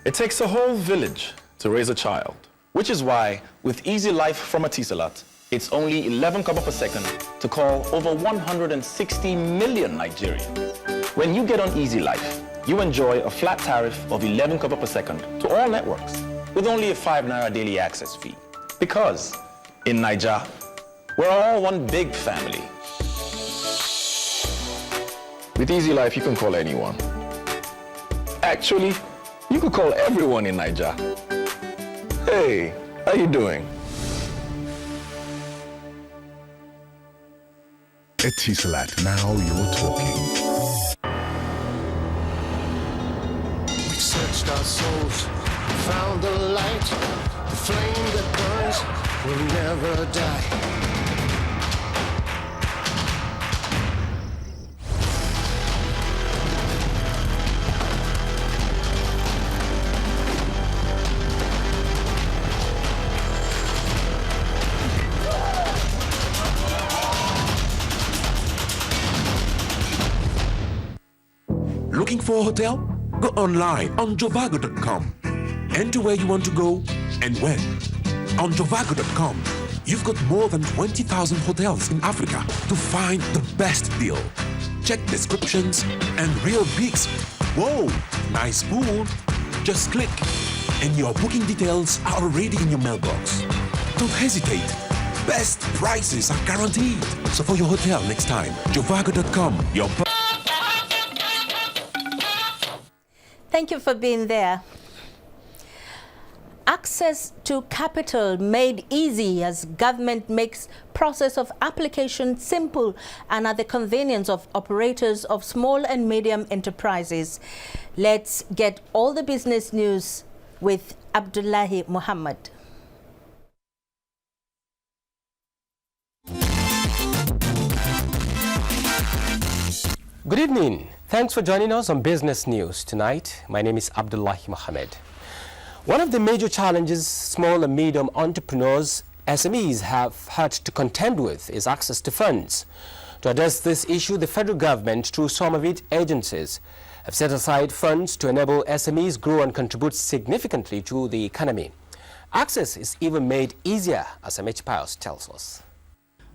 it takes a whole village to raise a child. Which is why, with Easy Life from Etisalat, it's only 11 kobo per second to call over 160 million Nigerians. When you get on Easy Life, you enjoy a flat tariff of 11 kobo per second to all networks, with only a 5 naira daily access fee. Because in Niger, we're all one big family. With Easy Life, you can call anyone. Actually, you could call everyone in Niger. Hey, how you doing? Etisalat, now you're talking. We've searched our souls, found the light, the flame that burns will never die. Looking for a hotel? Go online on jovago.com. Enter where you want to go and when. On jovago.com, you've got more than 20,000 hotels in Africa to find the best deal. Check descriptions and real bigs. Whoa, nice pool. Just click and your booking details are already in your mailbox. Don't hesitate. Best prices are guaranteed. So for your hotel next time, jovago.com, your Thank you for being there. Access to capital made easy as government makes process of application simple and at the convenience of operators of small and medium enterprises. Let's get all the business news with Abdullahi Muhammad. Good evening. Thanks for joining us on Business News tonight. My name is Abdullahi Mohammed. One of the major challenges small and medium entrepreneurs, SMEs, have had to contend with is access to funds. To address this issue, the federal government, through some of its agencies, have set aside funds to enable SMEs grow and contribute significantly to the economy. Access is even made easier, as MH Pius tells us.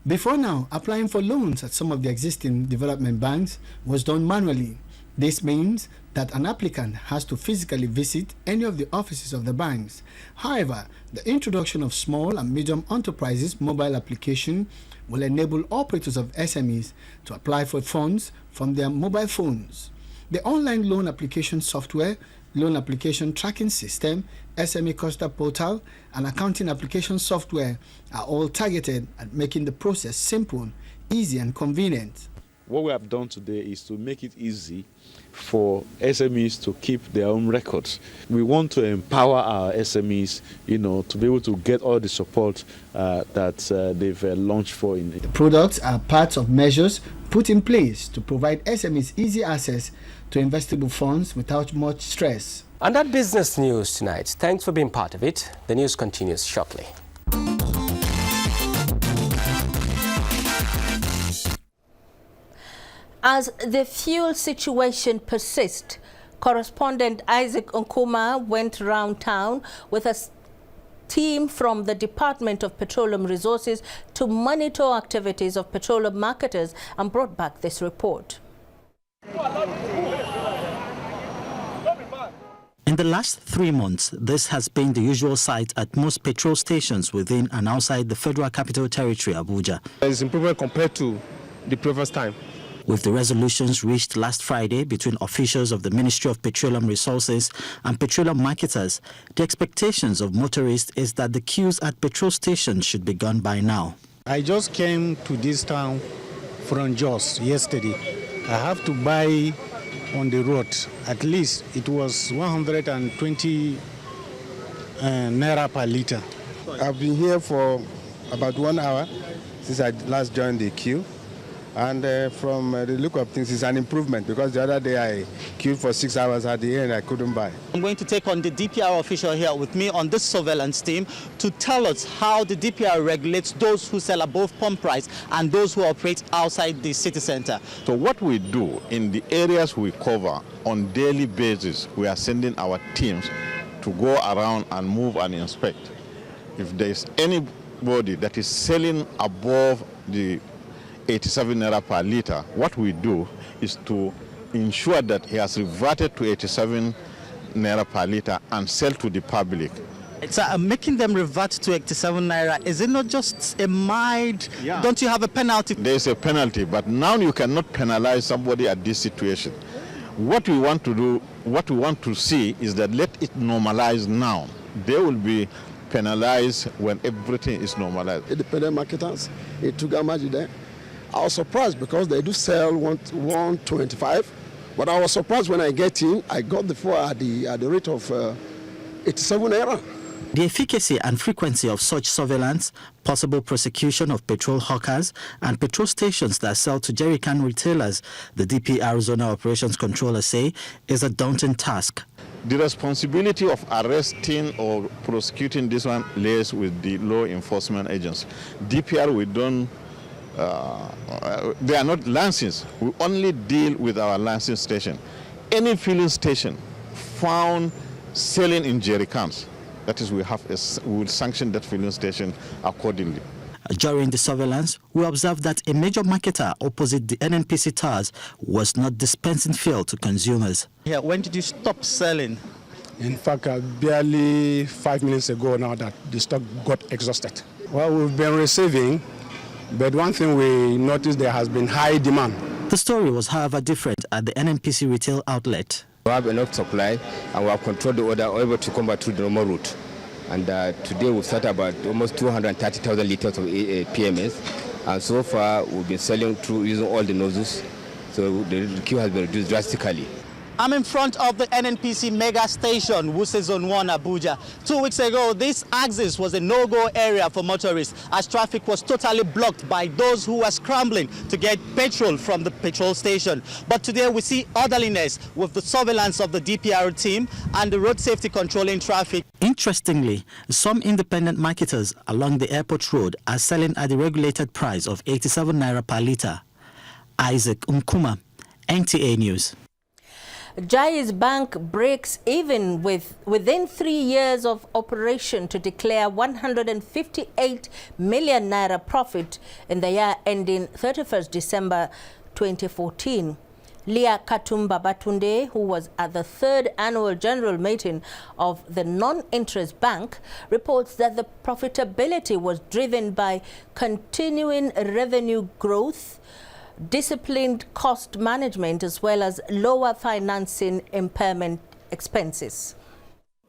Before now, applying for loans at some of the existing development banks was done manually. This means that an applicant has to physically visit any of the offices of the banks. However, the introduction of small and medium enterprises mobile application will enable operators of SMEs to apply for funds from their mobile phones. The online loan application software, loan application tracking system, SME cluster portal, and accounting application software are all targeted at making the process simple, easy, and convenient. What we have done today is to make it easy for SMEs to keep their own records. We want to empower our SMEs, to be able to get all the support that they've launched for. The products are parts of measures put in place to provide SMEs easy access to investable funds without much stress. And that business news tonight. Thanks for being part of it. The news continues shortly. As the fuel situation persists, correspondent Isaac Nkuma went around town with a team from the Department of Petroleum Resources to monitor activities of petroleum marketers and brought back this report. In the last 3 months, this has been the usual sight at most petrol stations within and outside the Federal Capital Territory, Abuja. There is improvement compared to the previous time. With the resolutions reached last Friday between officials of the Ministry of Petroleum Resources and petroleum marketers, the expectations of motorists is that the queues at petrol stations should be gone by now. I just came to this town from Jos yesterday. I have to buy on the road. At least it was 120 naira per liter. I've been here for about 1 hour since I last joined the queue. And from the look of things, it's an improvement because the other day I queued for 6 hours at the end, I couldn't buy. I'm going to take on the DPR official here with me on this surveillance team to tell us how the DPR regulates those who sell above pump price and those who operate outside the city center. So what we do in the areas we cover on daily basis, we are sending our teams to go around and move and inspect. If there is anybody that is selling above the 87 naira per liter, what we do is to ensure that he has reverted to 87 naira per liter and sell to the public. So making them revert to 87 naira, is it not just a mild, don't you have a penalty? There is a penalty, but now you cannot penalize somebody at this situation. What we want to do, what we want to see is that let it normalize now. They will be penalized when everything is normalized. Independent marketers, it took a magic there. I was surprised because they do sell 125, but I was surprised when I get in. I got the four at the rate of 87 naira. The efficacy and frequency of such surveillance, possible prosecution of petrol hawkers and petrol stations that sell to jerrycan retailers, the DPR Zonal Operations Controller say, is a daunting task. The responsibility of arresting or prosecuting this one lays with the law enforcement agents. DPR, we don't, they are not licensed. We only deal with our licensed station. Any filling station found selling in jerrycans, that is, we will sanction that filling station accordingly. During the surveillance, we observed that a major marketer opposite the NNPC towers was not dispensing fuel to consumers. Yeah, when did you stop selling? In fact, barely 5 minutes ago now that the stock got exhausted. Well, we've been receiving, but one thing we noticed, there has been high demand. The story was, however, different at the NNPC retail outlet. We have enough supply and we have controlled the order, able to come back through the normal route. And today we've started about almost 230,000 liters of PMS. And so far we've been selling through using all the nozzles. So the queue has been reduced drastically. I'm in front of the NNPC mega station, Wuse Zone 1, Abuja. 2 weeks ago, this axis was a no-go area for motorists as traffic was totally blocked by those who were scrambling to get petrol from the petrol station. But today we see orderliness with the surveillance of the DPR team and the road safety controlling traffic. Interestingly, some independent marketers along the airport road are selling at the regulated price of 87 naira per litre. Isaac Nkuma, NTA News. Jai's Bank breaks even within 3 years of operation to declare 158 million naira profit in the year ending 31st December 2014. Leah Katumba Batunde, who was at the 3rd annual general meeting of the non-interest bank, reports that the profitability was driven by continuing revenue growth, disciplined cost management, as well as lower financing impairment expenses.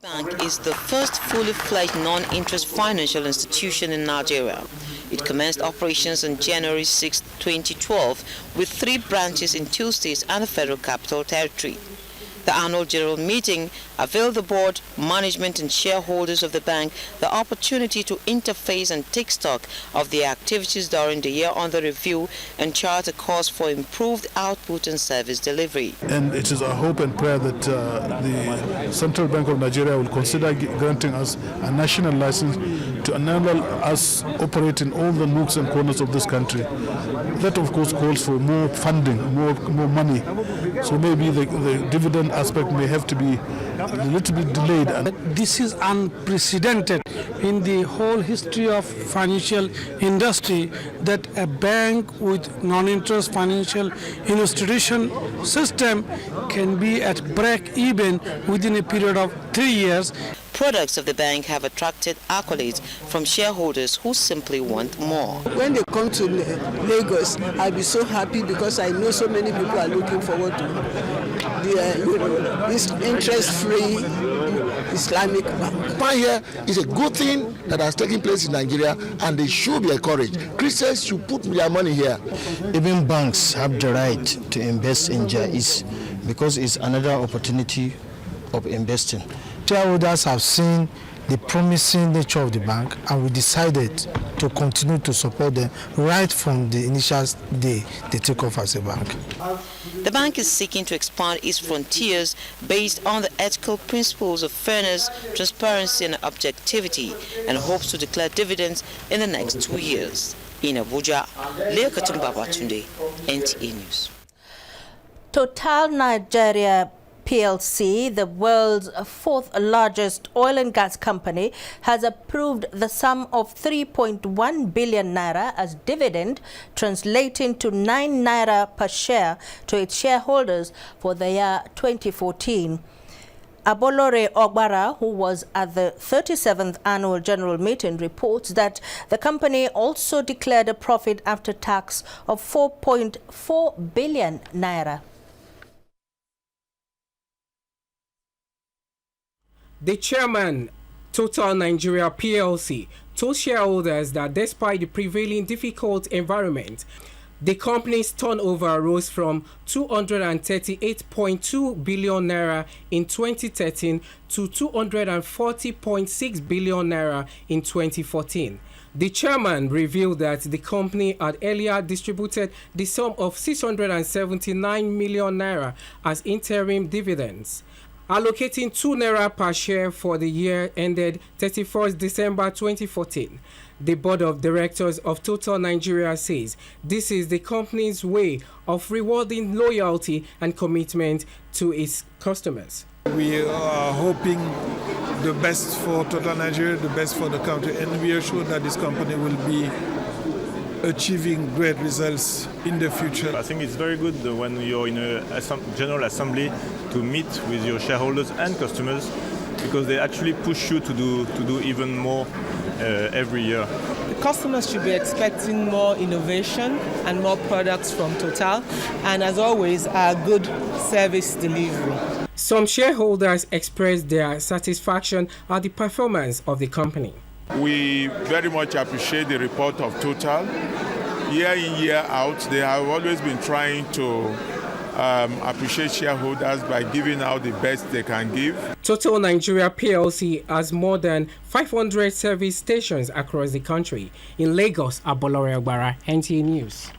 Bank is the first fully fledged non-interest financial institution in Nigeria. It commenced operations on January 6, 2012, with 3 branches in 2 states and the Federal Capital Territory. The annual general meeting availed the board, management and shareholders of the bank the opportunity to interface and take stock of their activities during the year under review and chart a course for improved output and service delivery. And it is our hope and prayer that the Central Bank of Nigeria will consider granting us a national license to enable us operate in all the nooks and corners of this country. That, of course, calls for more funding, more money. So maybe the dividend aspect may have to be a little bit delayed. This is unprecedented in the whole history of financial industry that a bank with non-interest financial institution system can be at break-even within a period of 3 years. Products of the bank have attracted accolades from shareholders who simply want more. When they come to Lagos, I'll be so happy because I know so many people are looking forward to this interest-free Islamic bank. Here is a good thing that has taken place in Nigeria, and they should be encouraged. Christians should put their money here. Even banks have the right to invest in Jais because it's another opportunity of investing. Shareholders have seen the promising nature of the bank, and we decided to continue to support them right from the initial day they took off as a bank. The bank is seeking to expand its frontiers based on the ethical principles of fairness, transparency and objectivity, and hopes to declare dividends in the next 2 years. In Abuja, Leah Katumbabatunde, NTA News. Total Nigeria PLC, the world's fourth largest oil and gas company, has approved the sum of 3.1 billion naira as dividend, translating to 9 naira per share to its shareholders for the year 2014. Abolore Ogbara, who was at the 37th annual general meeting, reports that the company also declared a profit after tax of 4.4 billion naira. The chairman, Total Nigeria PLC, told shareholders that despite the prevailing difficult environment, the company's turnover rose from 238.2 billion naira in 2013 to 240.6 billion naira in 2014. The chairman revealed that the company had earlier distributed the sum of 679 million naira as interim dividends, allocating 2 naira per share for the year ended 31st December 2014. The board of directors of Total Nigeria says this is the company's way of rewarding loyalty and commitment to its customers. We are hoping the best for Total Nigeria, the best for the country, and we are sure that this company will be achieving great results in the future. I think it's very good when you're in a general assembly to meet with your shareholders and customers, because they actually push you to do even more every year. The customers should be expecting more innovation and more products from Total, and as always, a good service delivery. Some shareholders expressed their satisfaction at the performance of the company. We very much appreciate the report of Total. Year in, year out, they have always been trying to appreciate shareholders by giving out the best they can give. Total Nigeria PLC has more than 500 service stations across the country. In Lagos, Abolore Ogbara, NTA News.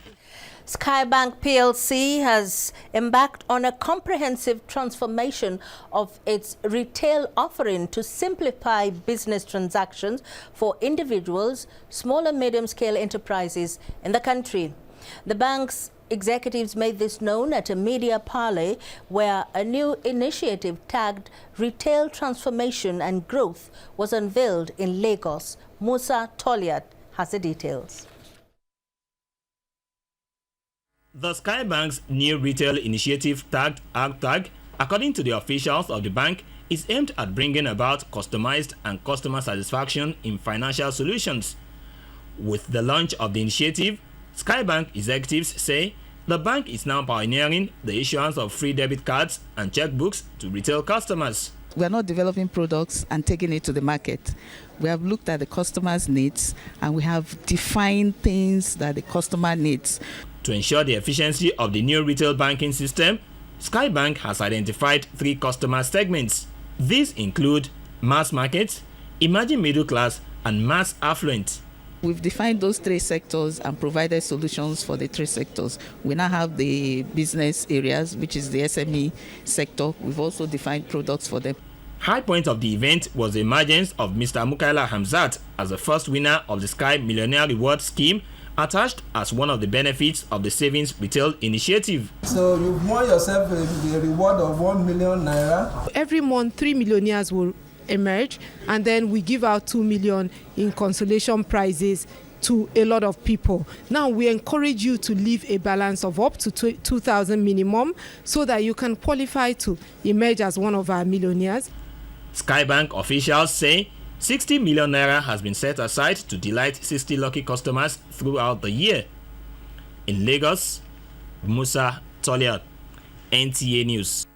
Skybank PLC has embarked on a comprehensive transformation of its retail offering to simplify business transactions for individuals, small and medium-scale enterprises in the country. The bank's executives made this known at a media parley where a new initiative tagged Retail Transformation and Growth was unveiled in Lagos. Musa Toliat has the details. The Skybank's new retail initiative tagged AgTag, according to the officials of the bank, is aimed at bringing about customized and customer satisfaction in financial solutions. With the launch of the initiative, Skybank executives say the bank is now pioneering the issuance of free debit cards and checkbooks to retail customers. We are not developing products and taking it to the market. We have looked at the customer's needs and we have defined things that the customer needs. To ensure the efficiency of the new retail banking system, Skybank has identified 3 customer segments. These include mass market, emerging middle class, and mass affluent. We've defined those 3 sectors and provided solutions for the 3 sectors. We now have the business areas, which is the SME sector. We've also defined products for them. High point of the event was the emergence of Mr. Mukaila Hamzat as the first winner of the Sky Millionaire Reward Scheme, attached as one of the benefits of the Savings Retail Initiative. So you've won yourself the reward of 1 million naira. Every month, 3 millionaires will emerge, and then we give out 2 million in consolation prizes to a lot of people. Now we encourage you to leave a balance of up to 2,000 minimum so that you can qualify to emerge as one of our millionaires. Skybank officials say 60 million naira has been set aside to delight 60 lucky customers throughout the year. In Lagos, Musa Toliat, NTA News.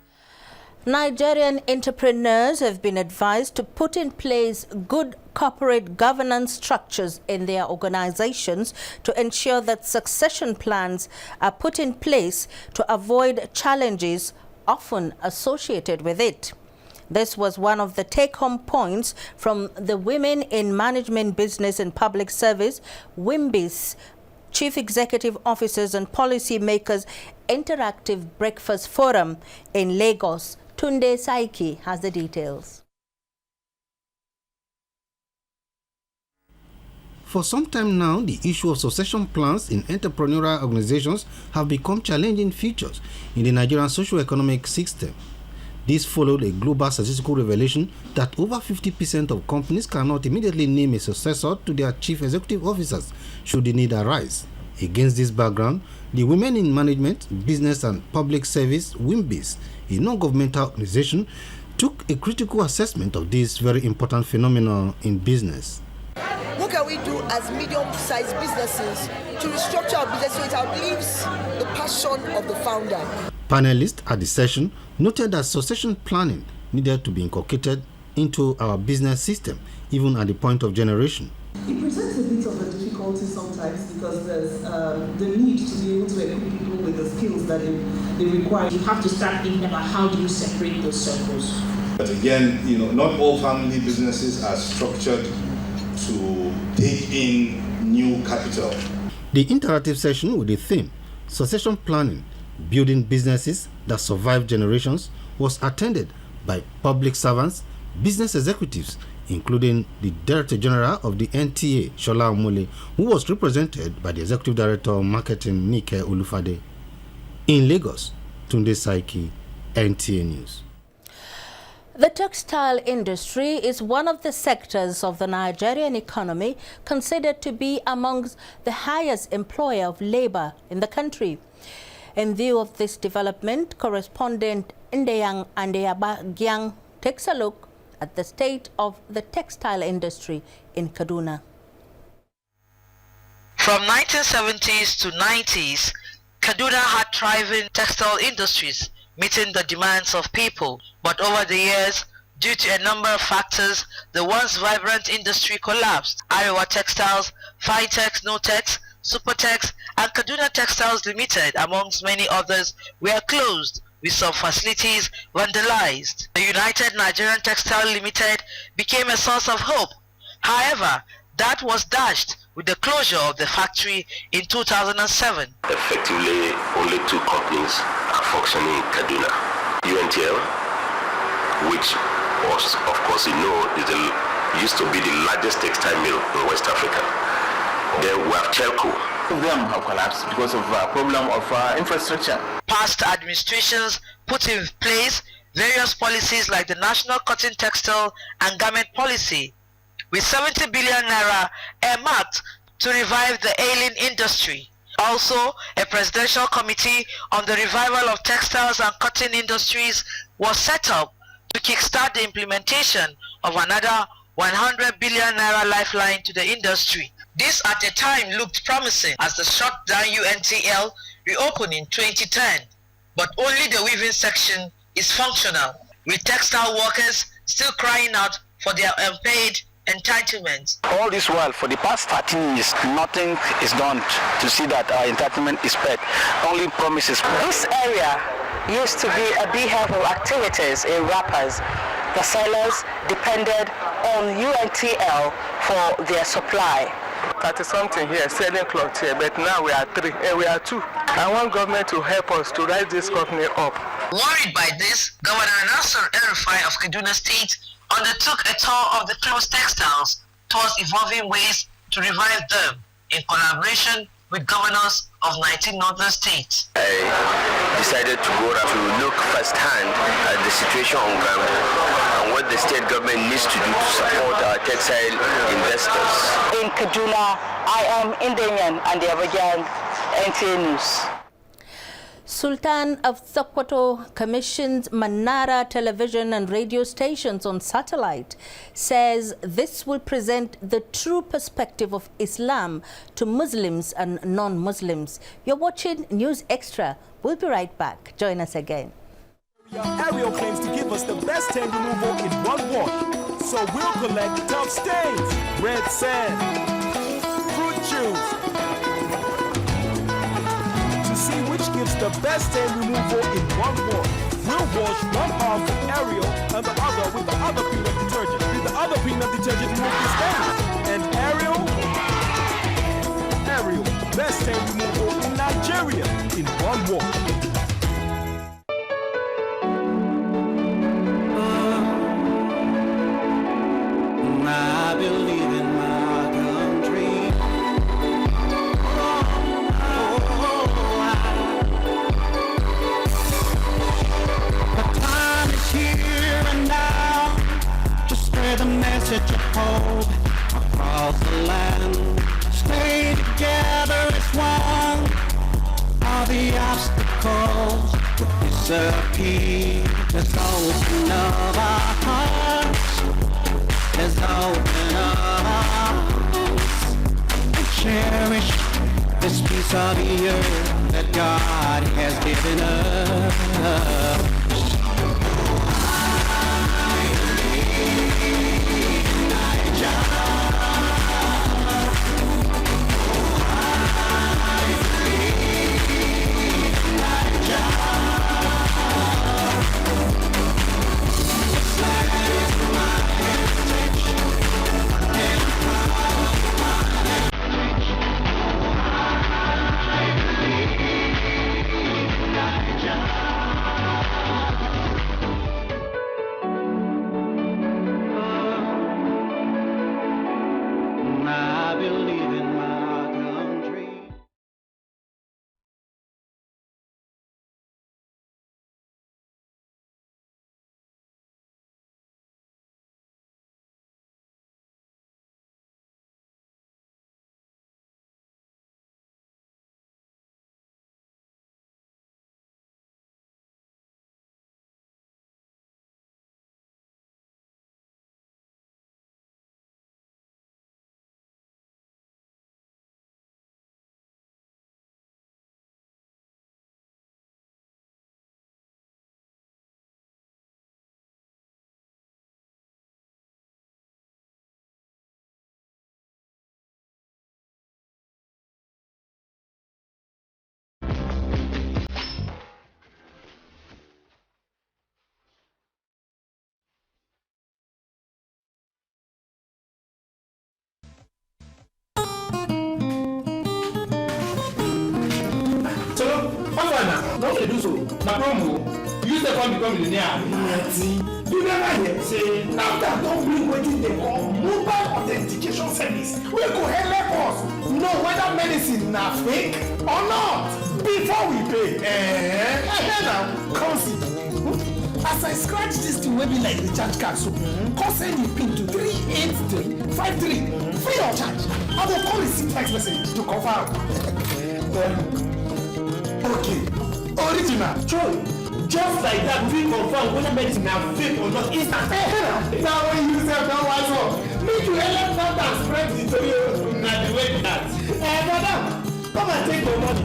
Nigerian entrepreneurs have been advised to put in place good corporate governance structures in their organizations to ensure that succession plans are put in place to avoid challenges often associated with it. This was one of the take-home points from the Women in Management, Business and Public Service, WIMBIS, Chief Executive Officers and Policy Makers Interactive Breakfast Forum in Lagos. Tunde Saiki has the details. For some time now, the issue of succession plans in entrepreneurial organizations have become challenging features in the Nigerian socio-economic system. This followed a global statistical revelation that over 50% of companies cannot immediately name a successor to their chief executive officers should the need arise. Against this background, the Women in Management, Business and Public Service, WIMBIS, a non-governmental organization, took a critical assessment of this very important phenomenon in business. What can we do as medium-sized businesses to restructure our business so it outlives the passion of the founder? Panelists at the session noted that succession planning needed to be inculcated into our business system, even at the point of generation. It presents a bit of a difficulty sometimes because there's the need to be able to equip people with the skills that they require. You have to start thinking about how do you separate those circles. But again, not all family businesses are structured to take in new capital. The interactive session with the theme, Succession Planning, Building Businesses That Survive Generations, was attended by public servants, business executives, including the Director General of the NTA, Shola Omole, who was represented by the Executive Director of Marketing, Nike Olufade. In Lagos, Tunde Saiki, NTA News. The textile industry is one of the sectors of the Nigerian economy considered to be amongst the highest employer of labor in the country. In view of this development, correspondent Ndeyang Andeyabagyang takes a look at the state of the textile industry in Kaduna. From 1970s to 90s, Kaduna had thriving textile industries meeting the demands of people. But over the years, due to a number of factors, the once vibrant industry collapsed. Arewa Textiles, Fitex, Notex, Supertex, and Kaduna Textiles Limited, amongst many others, were closed, with some facilities vandalized. The United Nigerian Textile Limited became a source of hope. However, that was dashed with the closure of the factory in 2007. Effectively, only two companies are functioning in Kaduna. UNTL, which was, of course you know, used to be the largest textile mill in West Africa. Then we have Chelco. Some of them have collapsed because of a problem of infrastructure. Past administrations put in place various policies like the National Cotton, Textile and Garment Policy, with 70 billion naira earmarked to revive the ailing industry. Also, a presidential committee on the revival of textiles and cotton industries was set up to kickstart the implementation of another 100 billion naira lifeline to the industry. This at the time looked promising as the shut down UNTL reopened in 2010, but only the weaving section is functional, with textile workers still crying out for their unpaid entitlement. All this while, for the past 13 years, nothing is done to see that our entitlement is paid. Only promises. This area used to be a beehive of activities in wrappers. The sellers depended on UNTL for their supply. 30-something here selling clothes here, but now we are two. I want government to help us to rise this company up. Worried by this, Governor Nasser El-Rufai of Kaduna State undertook a tour of the closed textiles towards evolving ways to revive them in collaboration with governors of 19 northern states. I decided to go around to look firsthand at the situation on ground and what the state government needs to do to support our textile investors. In Kaduna, I am Ndeyang Andeyabagyang, NTA News. Sultan of Sokoto commissions Manara television and radio stations on satellite, says this will present the true perspective of Islam to Muslims and non-Muslims. You're watching News Extra. We'll be right back. Join us again. Ariel claims to give us the best stain removal in one wash. So we'll collect tough stains, red sand, fruit juice, to see which gives the best stain removal in one wash. We'll wash one arm with Ariel and the other with the other peanut detergent. With the other peanut detergent remove the stains. And Ariel, best stain removal in Nigeria in one wash. I believe in my country. The time is here and now to spread the message of hope across the land. Stay together as one. All the obstacles will disappear. Let's open up our hearts. Let's open up our hearts and cherish this piece of the earth that God has given us. Don't do so. Na promo. You say come become millionaire. You never hear say NAFDAC don't bring wetin they call mobile authentication service. We go help us know whether medicine na fake or not before we pay. Now come see. As I scratch this thing wey be like recharge card so, come send the pin to 38353 free of charge. I go call receive text message to confirm. Okay. Original. True. Just like that, we confirm whether medicine is fake or not instant. Now when you say that was all, make you help out and spread the story na the way that. Madam, come and take your money.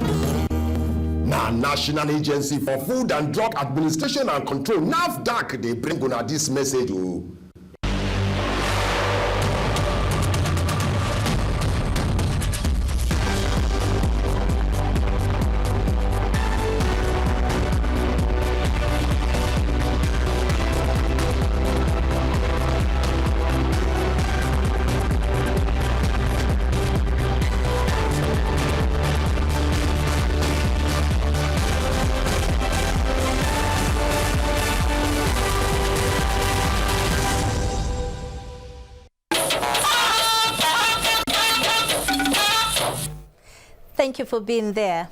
Now, National Agency for Food and Drug Administration and Control, NAFDAC, they bring on this message. Thank you for being there.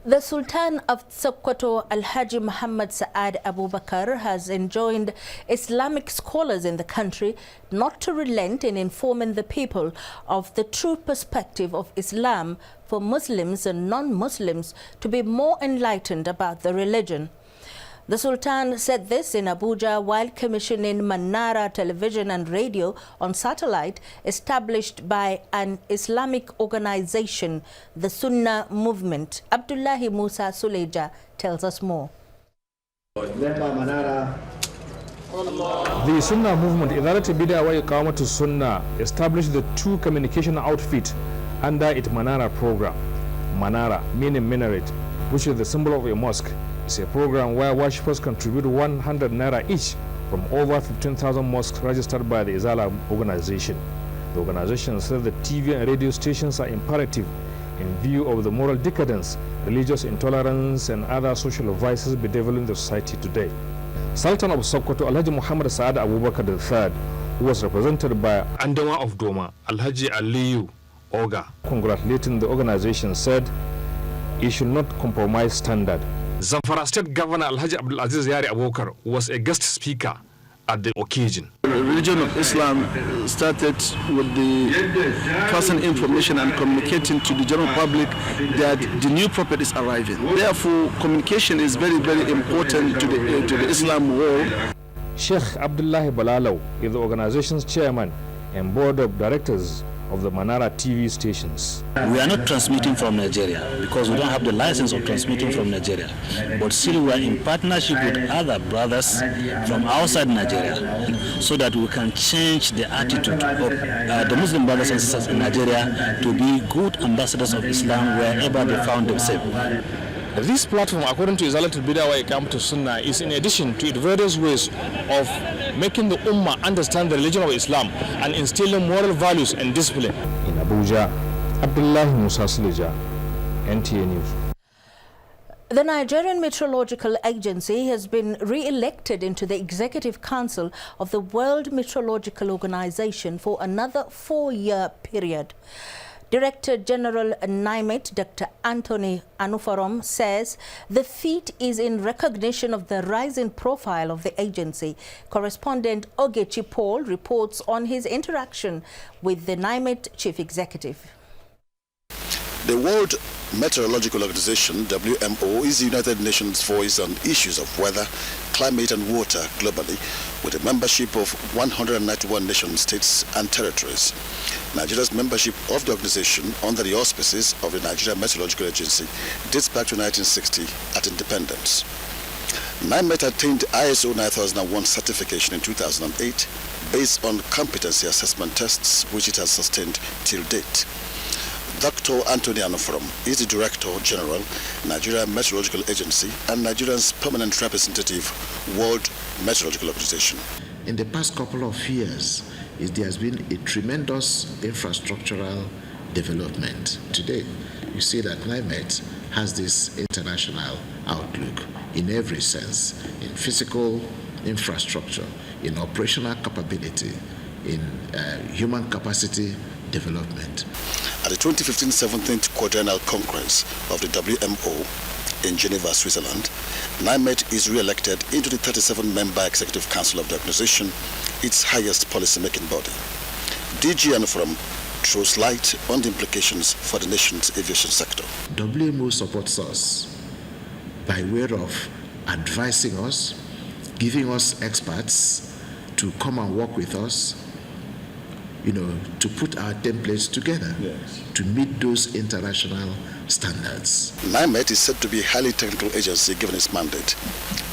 The Sultan of Sokoto, Alhaji Muhammad Saad Abubakar, has enjoined Islamic scholars in the country not to relent in informing the people of the true perspective of Islam for Muslims and non-Muslims to be more enlightened about the religion. The Sultan said this in Abuja while commissioning Manara television and radio on satellite established by an Islamic organization, the Sunnah Movement. Abdullahi Musa Suleja tells us more. The Sunnah Movement, Idarati Bid'a wa Iqamatu Sunnah, established the two communication outfit under its Manara program. Manara, meaning minaret, which is the symbol of a mosque, It's a program where worshippers contribute 100 naira each from over 15,000 mosques registered by the Izala organization. The organization says that TV and radio stations are imperative in view of the moral decadence, religious intolerance, and other social vices bedeviling the society today. Sultan of Sokoto, Alhaji Muhammad Saad Abubakar III, who was represented by Andawa of Doma, Alhaji Aliyu Oga, congratulating the organization, said it should not compromise standard. Zamfara State Governor Alhaji Abdulaziz Yari Abubakar was a guest speaker at the occasion. The religion of Islam started with the passing information and communicating to the general public that the new prophet is arriving. Therefore, communication is very, very important to the Islam world. Sheikh Abdullahi Balalau is the organization's chairman and board of directors of the Manara TV stations. We are not transmitting from Nigeria because we don't have the license of transmitting from Nigeria, but still we are in partnership with other brothers from outside Nigeria so that we can change the attitude of the Muslim brothers and sisters in Nigeria to be good ambassadors of Islam wherever they found themselves. This platform, according to Izalatul Bid'ah wa Iqamatus Sunnah, is in addition to its various ways of making the Ummah understand the religion of Islam and instilling moral values and discipline. In Abuja, Abdullah Musa Sileja, NTA News. The Nigerian Meteorological Agency has been re-elected into the Executive Council of the World Meteorological Organization for another 4-year period. Director General NIMET, Dr. Anthony Anufarom, says the feat is in recognition of the rising profile of the agency. Correspondent Ogechi Paul reports on his interaction with the NIMET Chief Executive. The World Meteorological Organization, WMO, is the United Nations voice on issues of weather, climate and water globally, with a membership of 191 nation states and territories. Nigeria's membership of the organization under the auspices of the Nigeria Meteorological Agency dates back to 1960 at independence. NIMET attained ISO 9001 certification in 2008 based on competency assessment tests, which it has sustained till date. Dr. Anthony Anufarom is the Director General, Nigeria Meteorological Agency, and Nigeria's permanent representative, World Meteorological Organization. In the past couple of years, there has been a tremendous infrastructural development. Today, you see that NIMET has this international outlook in every sense, in physical infrastructure, in operational capability, in human capacity development. At the 2015 17th Quadrennial Congress of the WMO in Geneva, Switzerland, NIMET is re-elected into the 37-member Executive Council of the organization, its highest policy-making body. DG Anufarom throws light on the implications for the nation's aviation sector. WMO supports us by way of advising us, giving us experts to come and work with us, to put our templates together to meet those international standards. NIMET is said to be a highly technical agency given its mandate,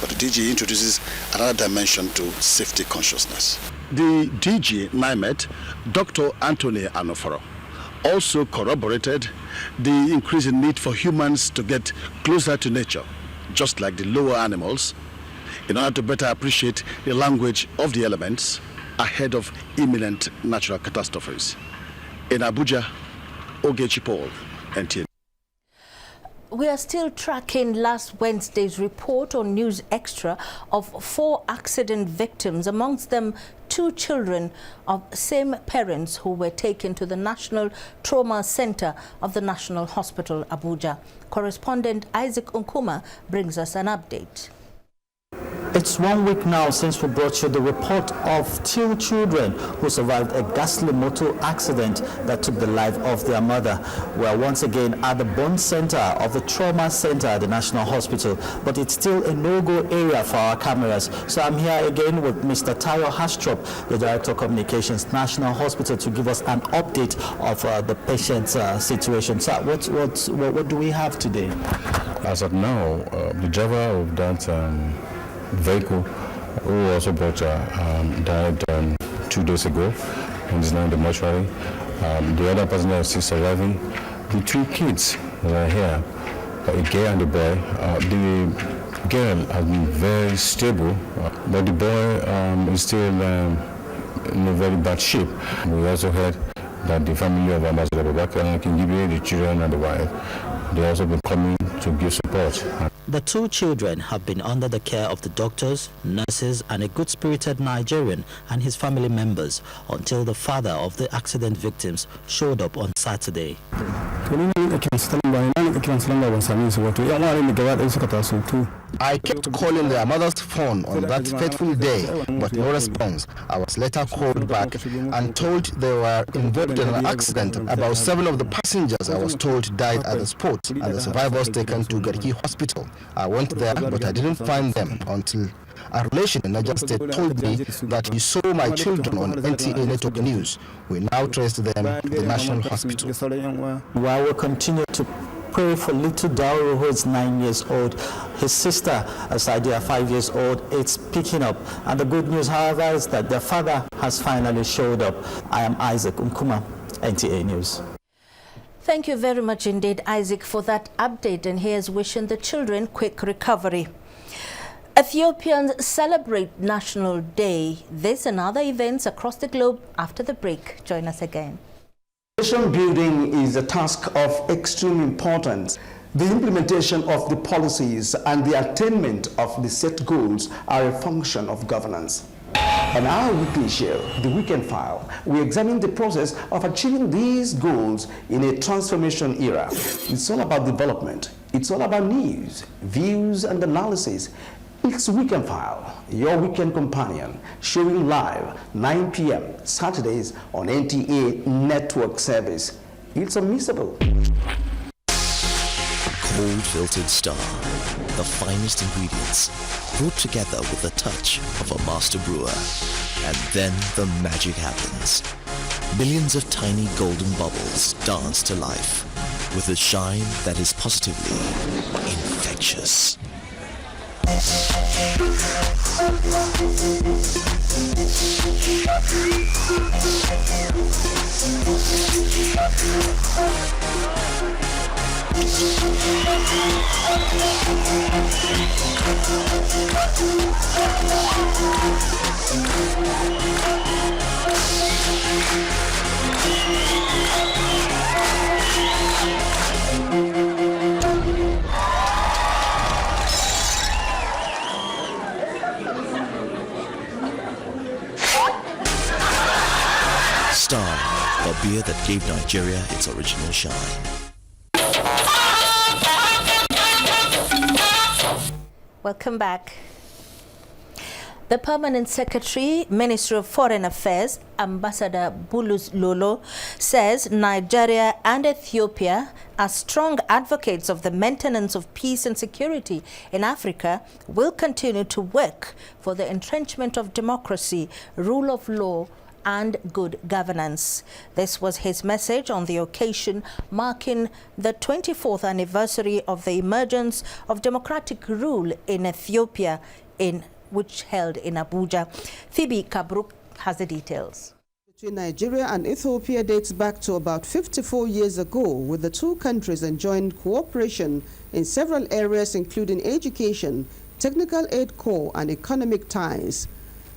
but the DG introduces another dimension to safety consciousness. The DG NIMET, Dr. Anthony Anufarom, also corroborated the increasing need for humans to get closer to nature, just like the lower animals, in order to better appreciate the language of the elements ahead of imminent natural catastrophes. In Abuja, Ogechi Paul, NTA. We are still tracking last Wednesday's report on News Extra of 4 accident victims, amongst them 2 children of same parents who were taken to the National Trauma Center of the National Hospital, Abuja. Correspondent Isaac Nkuma brings us an update. It's 1 week now since we brought you the report of 2 children who survived a ghastly motor accident that took the life of their mother. We are once again at the Bond Center of the Trauma Center at the National Hospital, but it's still a no-go area for our cameras. So I'm here again with Mr. Tayo Hastrop, the Director of Communications, National Hospital, to give us an update of the patient's situation. So what do we have today? As of now, the driver of that vehicle who also brought died 2 days ago and is now in the mortuary. The other person that is still surviving. The 2 kids that are here, a girl and a boy, the girl has been very stable, but the boy is still in a very bad shape. We also heard that the family of Ambassador Babakar Kingibe, the children and the wife, they also been coming to give support. The two children have been under the care of the doctors, nurses and a good-spirited Nigerian and his family members until the father of the accident victims showed up on Saturday. I kept calling their mother's phone on that fateful day, but no response. I was later called back and told they were involved in an accident. About 7 of the passengers, I was told, died at the spot, and the survivors taken to Garki Hospital. I went there, but I didn't find them until a relation in Niger State told me that he saw my children on NTA Network News. We now traced them to the National Hospital. While we continue to pray for little Dauro, who is 9 years old, his sister, Asaidia, 5 years old, it's picking up. And the good news, however, is that their father has finally showed up. I am Isaac Nkuma, NTA News. Thank you very much indeed, Isaac, for that update, and here's wishing the children quick recovery. Ethiopians celebrate National Day. This and other events across the globe after the break. Join us again. Nation building is a task of extreme importance. The implementation of the policies and the attainment of the set goals are a function of governance. On our weekly show, The Weekend File, we examine the process of achieving these goals in a transformation era. It's all about development. It's all about news, views, and analysis. It's Weekend File, your weekend companion, showing live 9 p.m. Saturdays on NTA Network service. It's unmissable. Cold filtered Star, the finest ingredients brought together with the touch of a master brewer. And then the magic happens. Millions of tiny golden bubbles dance to life with a shine that is positively infectious. Star, a beer that gave Nigeria its original shine. Welcome back. The Permanent Secretary, Ministry of Foreign Affairs, Ambassador Bulus Lolo, says Nigeria and Ethiopia are strong advocates of the maintenance of peace and security in Africa, will continue to work for the entrenchment of democracy, rule of law, and good governance. This was his message on the occasion marking the 24th anniversary of the emergence of democratic rule in Ethiopia, which held in Abuja. Phoebe Kabruk has the details. Between Nigeria and Ethiopia dates back to about 54 years ago, with the two countries enjoying cooperation in several areas including education, technical aid corps, and economic ties.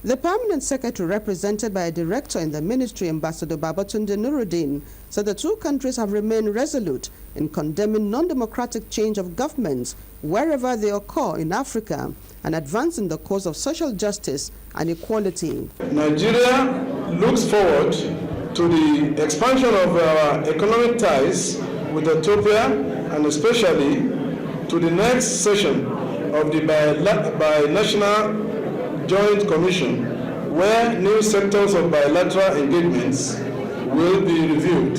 The Permanent Secretary, represented by a director in the ministry, Ambassador Babatunde Nuruddin, said the two countries have remained resolute in condemning non-democratic change of governments wherever they occur in Africa and advancing the cause of social justice and equality. Nigeria looks forward to the expansion of our economic ties with Ethiopia, and especially to the next session of the binational Joint Commission, where new sectors of bilateral engagements will be reviewed.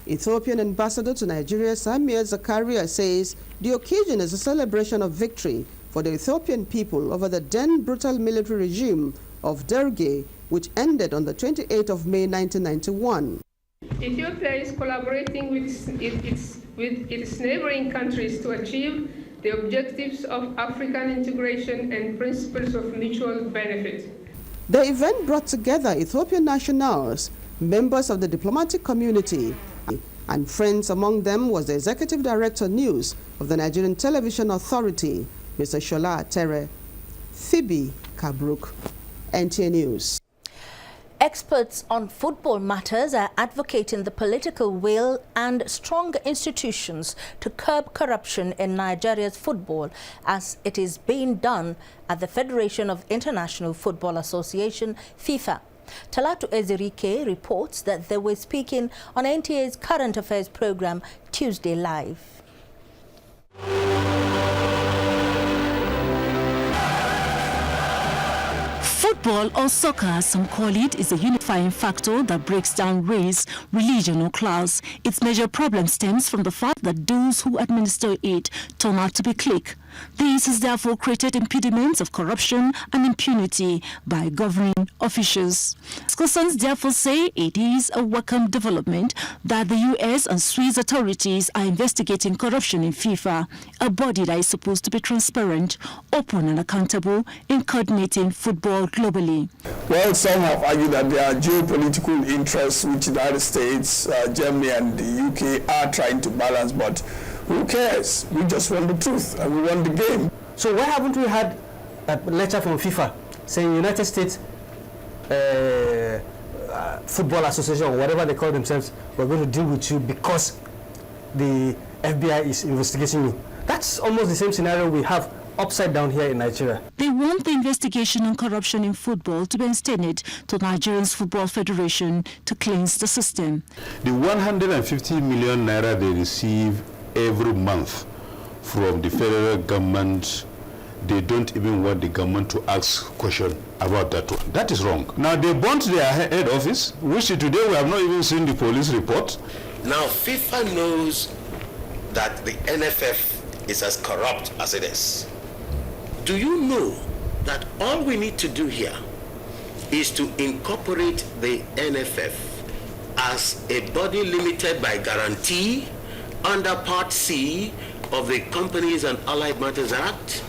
Ethiopian ambassador to Nigeria, Samir Zakaria, says the occasion is a celebration of victory for the Ethiopian people over the then brutal military regime of Derge, which ended on the 28th of May 1991. Ethiopia is collaborating with its neighboring countries to achieve the objectives of African integration and principles of mutual benefit. The event brought together Ethiopian nationals, members of the diplomatic community, and friends. Among them was the Executive Director News of the Nigerian Television Authority, Mr. Shola Tere. Phoebe Kabruk, NTA News. Experts on football matters are advocating the political will and strong institutions to curb corruption in Nigeria's football, as it is being done at the Federation of International Football Association, FIFA. Talatu Ezirike reports that they were speaking on NTA's Current Affairs program Tuesday Live. Football, or soccer as some call it, is a unifying factor that breaks down race, religion or class. Its major problem stems from the fact that those who administer it turn out to be clique. This has therefore created impediments of corruption and impunity by governing officials. Discussants therefore say it is a welcome development that the US and Swiss authorities are investigating corruption in FIFA, a body that is supposed to be transparent, open and accountable in coordinating football globally. Well, some have argued that there are geopolitical interests which the United States, Germany and the UK are trying to balance, but who cares? We just want the truth and we want the game. So why haven't we had a letter from FIFA saying United States Football Association or whatever they call themselves, we're going to deal with you because the FBI is investigating you? That's almost the same scenario we have upside down here in Nigeria. They want the investigation on corruption in football to be extended to Nigeria's Football Federation to cleanse the system. The 150 million naira they receive every month from the federal government, they don't even want the government to ask question about that one. That is wrong. Now they burnt their head office, which today we have not even seen the police report. Now FIFA knows that the NFF is as corrupt as it is. Do you know that all we need to do here is to incorporate the NFF as a body limited by guarantee under Part C of the Companies and Allied Matters Act?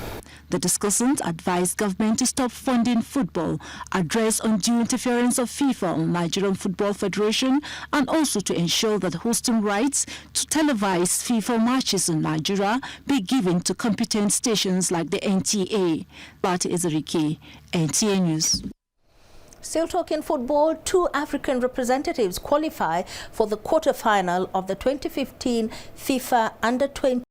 The discussants advised government to stop funding football, address undue interference of FIFA on Nigerian Football Federation, and also to ensure that hosting rights to televise FIFA matches in Nigeria be given to competent stations like the NTA. Talatu Ezirike, NTA News. Still talking football, 2 African representatives qualify for the quarter-final of the 2015 FIFA Under-20